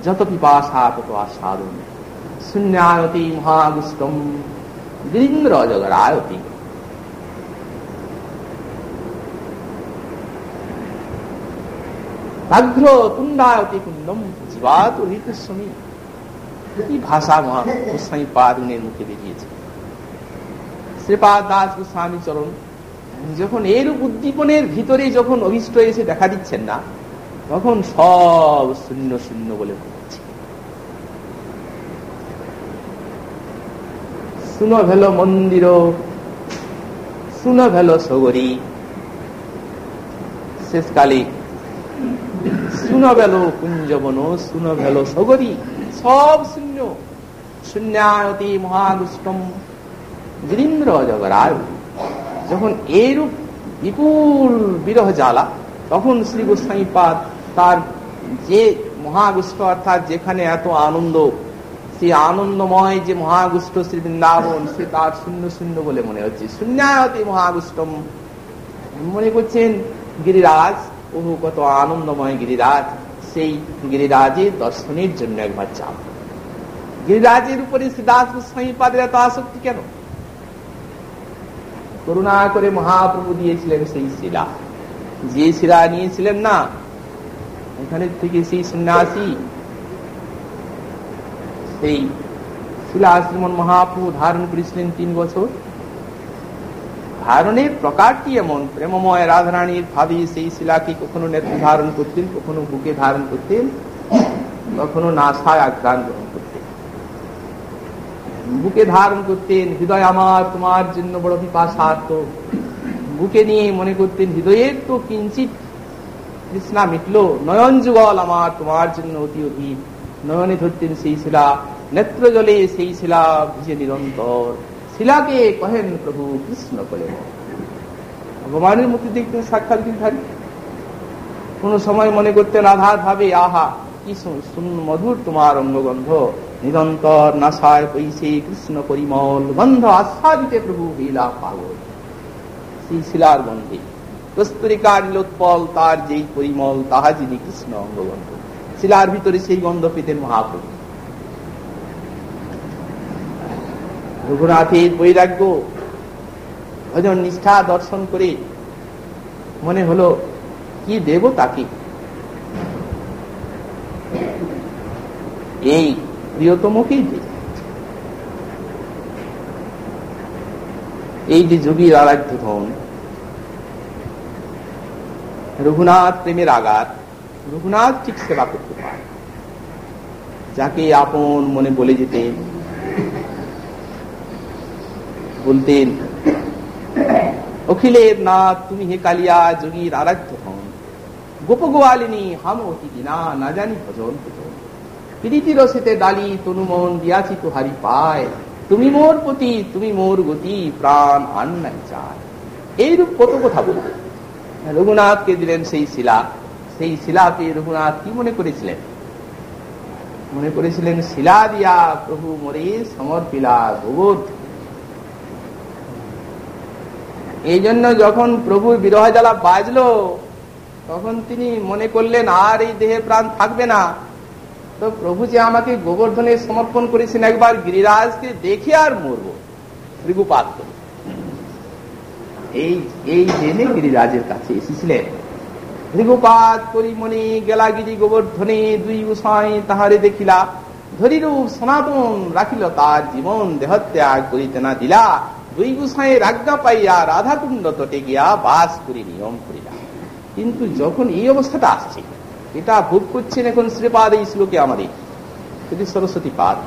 যত পিপাসা তত আস্বাদন। শূন্যায়তি মহাগুষ্টম গিরীন্দ্র জগরায়তি। ব্যাঘ্র তুণ্ডায়তি কুণ্ডম জীবাত ঋতুস্বামী। কি ভাষা মহা গোস্বামী পাদুনের মুখে বেরিয়েছে। শ্রীপাদ দাস গোস্বামী চরণ যখন এরূপ উদ্দীপনের ভিতরে যখন অভিষ্ট এসে দেখা দিচ্ছেন না, তখন সব শূন্য শূন্য বলে মনে হচ্ছে। শুনো ভেলো মন্দির, শুনো ভেলো সগরী, শেষকালে শুনো ভেলো কুঞ্জবন, শুনো ভেলো সগরী, সব শূন্য। শূন্যায়তি মহাগুষ্টম গিরীন্দ্র জগরায়। যখন এইরূপ বিপুল বিরহ জ্বালা, তখন শ্রী গোস্বামী পাদ তার যে মহাগুষ্ঠ অর্থাৎ যেখানে এত আনন্দ, সেই আনন্দময় যে মহাগুষ্ঠ শ্রী বৃন্দাবন, সে তার শূন্য শূন্য বলে মনে হচ্ছে। শূন্যায়তি মহাগুষ্ঠম, মনে করছেন গিরিরাজ, ওহু কত আনন্দময় গিরিরাজ, সেই গিরিরাজের দর্শনের জন্য একবার চাপ। গিরিরাজের উপরে শ্রীদাস গোস্বামী পাদের এত আসক্তি কেন? করুণা করে মহাপ্রভু দিয়েছিলেন সেই শিলা, যে শিলা নিয়েছিলেন না এখানে থেকে সেই সন্ন্যাসী, সেই শিলা শ্রীমন মহাপ্রভু ধারণ করেছিলেন 3 বছর। ধারণের প্রকারটি এমন, প্রেমময় রাধারানীর ভাবে সেই শিলাকে কখনো নেত্রে ধারণ করতেন, কখনো বুকে ধারণ করতেন, কখনো নাসায় আঘ্রাণ গ্রহণ করতেন, বুকে ধারণ করতেন। হৃদয় আমার তোমার জন্য বড় পিপাসার্ত, বুকে নিয়ে মনে করতেন হৃদয়ের তো কিঞ্চিত তৃষ্ণা মিটলো, নয়ন যুগল আমার তোমার জন্য অতি অধিক। নয়নে ধরতেন সেই শিলা, নেত্র জলে সেই শিলা ভিজে নিরন্তর। শিলাকে কহেন প্রভু কৃষ্ণ বলে, ভগবানের মূর্তি দেখতেন সাক্ষাৎ গিরিধারী। কোন সময় মনে করতেন আধার ভাবে, আহা কি মধুর তোমার অঙ্গগন্ধ, নিরন্তর নাসায় পৈছে কৃষ্ণ পরিমল গন্ধ, আস্বাদিতে প্রভু হইলা পাগল। সেই শিলার গন্ধে কস্তুরিকার নীলোৎপল তার যেই পরিমল, তাহা যিনি কৃষ্ণ অঙ্গগন্ধ। শিলার ভিতরে সেই গন্ধ পেতেন মহাপ্রভু। রঘুনাথের বৈরাগ্য ভজন নিষ্ঠা দর্শন করে মনে হলো কি দেব তাকে, এই প্রিয়তমকেই দেব। এই যে যোগীর আরাধ্য ধন, রঘুনাথ প্রেমের আঘাত, রঘুনাথ ঠিক সেবা করতে পারে। যাকে আপন মনে বলে যেতেন, বলতেন অখিলের নাথ তুমি হে কালিয়া যোগীর আরাধ্য ধন, গোপ গোয়ালিনী হাম অতি দিনা না জানি ভজন ভজন, প্রীতি রসিতে ডালি তনুমন দিয়াছি তোহারি পায়, তুমি মোর পতি তুমি মোর গতি প্রাণ আর নাই চায়। এইরূপ কত কথা বলতেন। রঘুনাথকে দিলেন সেই শিলা। সেই শিলাতে রঘুনাথ কি মনে করেছিলেন? মনে করেছিলেন শিলা দিয়া প্রভু মোরে সমর্পিলা গোবর। এই জন্য যখন প্রভুর বিরহ জ্বালা বাজলো, তখন তিনি মনে করলেন আর এই দেহে প্রাণ থাকবে না, তো প্রভু যে আমাকে গোবর্ধনে সমর্পণ করেছেন, একবার গিরিরাজকে দেখে আর মরব, ভৃগুপাত করে। এই জেনে গিরিরাজের কাছে এসেছিলেন। ভৃগুপাত করি মনে গেলা গিরি গোবর্ধনে, দুই গোসাই তাহারে দেখিলা, ধরিরূপ সনাতন রাখিল তার জীবন, দেহত্যাগ করিতে না দিলা, দুই গোসাইয়ের আজ্ঞা পাইয়া রাধাকুণ্ড তটে গিয়া বাস করি নিয়ম করিলা। কিন্তু যখন এই অবস্থাটা আসছে, এটা ভোগ করছেন এখন শ্রীপাদ এই শ্লোকে আমাদের শ্রী সরস্বতী পাদ,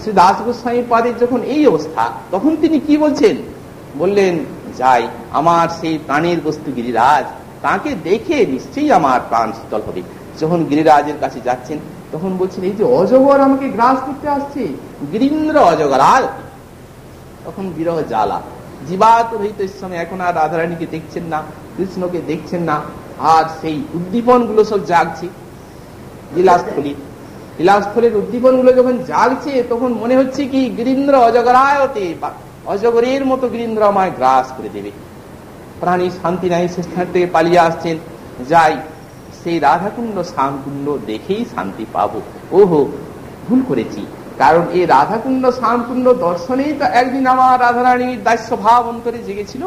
শ্রী দাস গোস্বামী পাদের যখন এই অবস্থা, তখন তিনি কি বলছেন? বললেন যাই, আমার সেই প্রাণের বস্তু গিরিরাজ, তাকে দেখে নিশ্চয়ই আমার প্রাণ শীতল হবে। যখন গিরিরাজের কাছে যাচ্ছেন, তখন বলছেন এই যে অজগর আমাকে গ্রাস করতে আসছে, গিরীন্দ্র অজগরাল। তখন বিরহ জ্বালা, জীবাত রহিত সময় এখন আর রাধারানীকে দেখছেন না, কৃষ্ণকে দেখছেন না, আর সেই উদ্দীপন গুলো সব জাগছে। লীলাস্থলের উদ্দীপন গুলো যখন জাগছে, তখন মনে হচ্ছে কি গিরীন্দ্র অজগরায়তে, অজগরের মতো গিরীন্দ্র আমায় গ্রাস করে দেবে। প্রাণী শান্তি নাই, সে স্থান থেকে পালিয়ে আসছেন। যাই, সেই রাধাকুণ্ড শ্যামকুণ্ড দেখেই শান্তি পাবো। ওহো, ভুল করেছি, কারণ এই রাধাকুণ্ড শ্যামকুণ্ড দর্শনেই তো একদিন আমার রাধারানীর দাস্য ভাব অন্তরে জেগেছিল।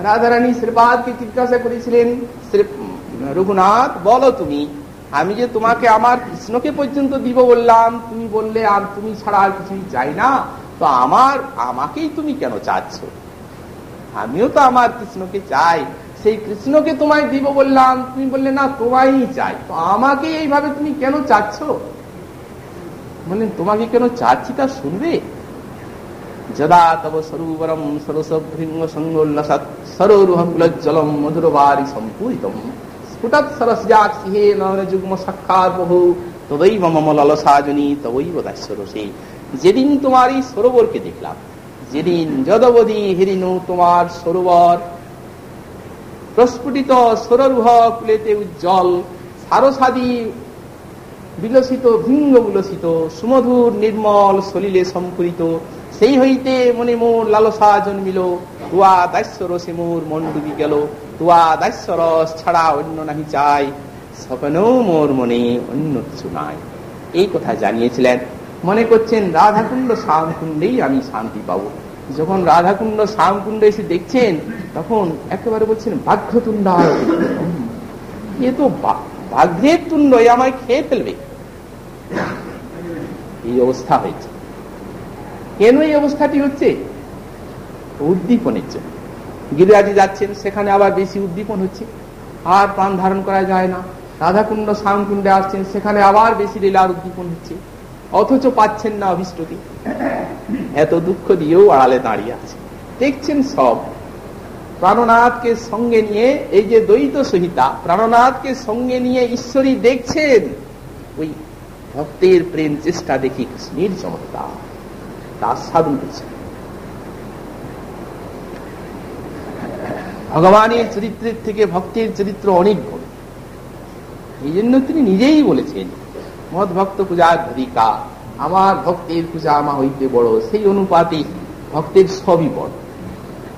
রাধারানী শ্রীপাদকে জিজ্ঞাসা করেছিলেন, রঘুনাথ বলো তুমি, আমি যে তোমাকে আমার কৃষ্ণকে পর্যন্ত দিব বললাম, তুমি বললে আর তুমি ছাড়া আর কিছুই চাই না, তো আমাকেই তুমি কেন চাচ্ছ? আমিও তো আমার কৃষ্ণকে চাই, সেই কৃষ্ণকে তোমায় দিব বললাম, তুমি বললে না তোমায় চাই, তো আমাকে এইভাবে তুমি কেন চাচ্ছ? বললেন তোমাকে কেন চাচ্ছি তা শুনবে। যদা তব সরোবরম সরসভৃঙ্গ সঙ্গোল্লাসাৎ সরোরুহকুলজ্জলম মধুরবারি সম্পূরিতম স্ফুটৎ সরস্যাক্ষিহে নয়ন যুগ্ম সাক্ষাৎ বহু তদৈব মম ললসাজনী তবৈব দাস্যরসে। যেদিন তোমার এই সরোবরকে দেখলাম, যেদিন যদবধি হেরিনু তোমার সরোবর প্রস্ফুটিত সরোরুহ কুলেতে উজ্জ্বল সারসাদি বিলসিত ভিঙ্গ বিলসিত সুমধুর নির্মল সলিলে সম্পূরিত, সেই হইতে মনে মোর লালসা জন্মিল, তুয়া দাস্য রসে মোর মন ডুবি গেল, তুয়া দাস্য রস ছাড়া অন্য নাহি চাই, স্বপ্নেও মোর মনে অন্য কিছু নাই। এই কথা জানিয়েছিলেন। মনে করছেন রাধাকুণ্ড শ্যামকুণ্ডেই আমি শান্তি পাবো। যখন রাধাকুণ্ড শ্যামকুণ্ডে এসে দেখছেন তখন একেবারে বলছেন বাঘ্যতুণ্ড, এ তো বাঘ্রের তুণ্ড, এ আমায় খেয়ে ফেলবে। এই অবস্থা হয়েছে। কেন এই অবস্থাটি হচ্ছে? উদ্দীপনের জন্য। গিরিরাজি যাচ্ছেন, সেখানে আবার বেশি উদ্দীপন হচ্ছে, আর প্রাণ ধারণ করা যায় না। রাধাকুণ্ড শ্যামকুণ্ডে আসছেন, সেখানে আবার বেশি লীলার উদ্দীপন হচ্ছে, অথচ পাচ্ছেন না অভিষ্টটি। এত দুঃখ দিয়েও আড়ালে দাঁড়িয়ে আছে, দেখছেন সব। প্রাণনাথকে সঙ্গে নিয়ে, এই যে দ্বৈত সহিতা, প্রাণনাথকে সঙ্গে নিয়ে ঈশ্বরী দেখছেন। ওই ভক্তের প্রেম চেষ্টা দেখি কৃষ্ণের চমৎকার, তা সাধন করছেন। ভগবানের চরিত্রের থেকে ভক্তের চরিত্র অনেক বড়। এই জন্য তিনি নিজেই বলেছেন, মদ ভক্ত পূজার ধরিকা, আমার ভক্তের পূজা আমা হইতে বড়। সেই অনুপাতে ভক্তের সবই বড়।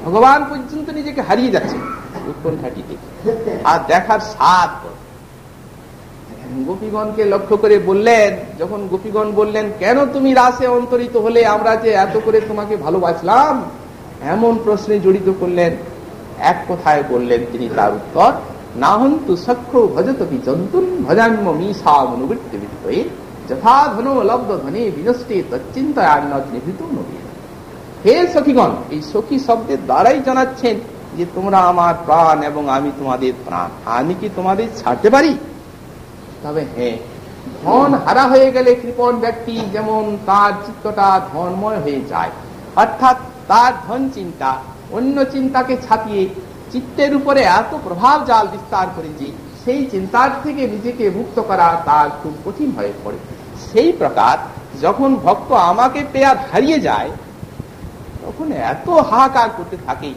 ভগবান পর্যন্ত নিজেকে হারিয়ে যাচ্ছে উৎকণ্ঠাটিতে, আর দেখার স্বাদ বড়। গোপীগণকে লক্ষ্য করে বললেন, যখন গোপীগণ বললেন কেন তুমি রাসে অন্তরিত হলে, আমরা যে এত করে তোমাকে ভালোবাসলাম, এমন প্রশ্নে জড়িত করলেন। এক কথায় বললেন তিনি তার উত্তর, না হন্তু সখ্য ভজতপি জন্তুন ভজাম্য মিশা মনুবৃত্তি বিদ্যয়ে যথা ধন লব্ধ ধনে বিনষ্টে তচ্চিন্তায়ান্নত নিভৃত নবী। হে সখীগণ, এই সখী শব্দের দ্বারাই জানাচ্ছেন যে তোমরা আমার প্রাণ এবং আমি তোমাদের প্রাণ। আমি কি তোমাদের ছাড়তে পারি? তবে হ্যাঁ, ধন হারা হয়ে গেলে কৃপণ ব্যক্তি যেমন তার চিত্তটা ধনময় হয়ে যায়, অর্থাৎ তার ধন চিন্তা অন্য চিন্তাকে ছাপিয়ে চিত্তের উপরে এত প্রভাব জাল বিস্তার করেছে, সেই চিন্তার থেকে নিজেকে মুক্ত করা তার খুব কঠিন হয়ে পড়ে। সেই প্রকার যখন ভক্ত আমাকে পেয়ে হারিয়ে যায়, তখন এত হাহাকার করতে থাকে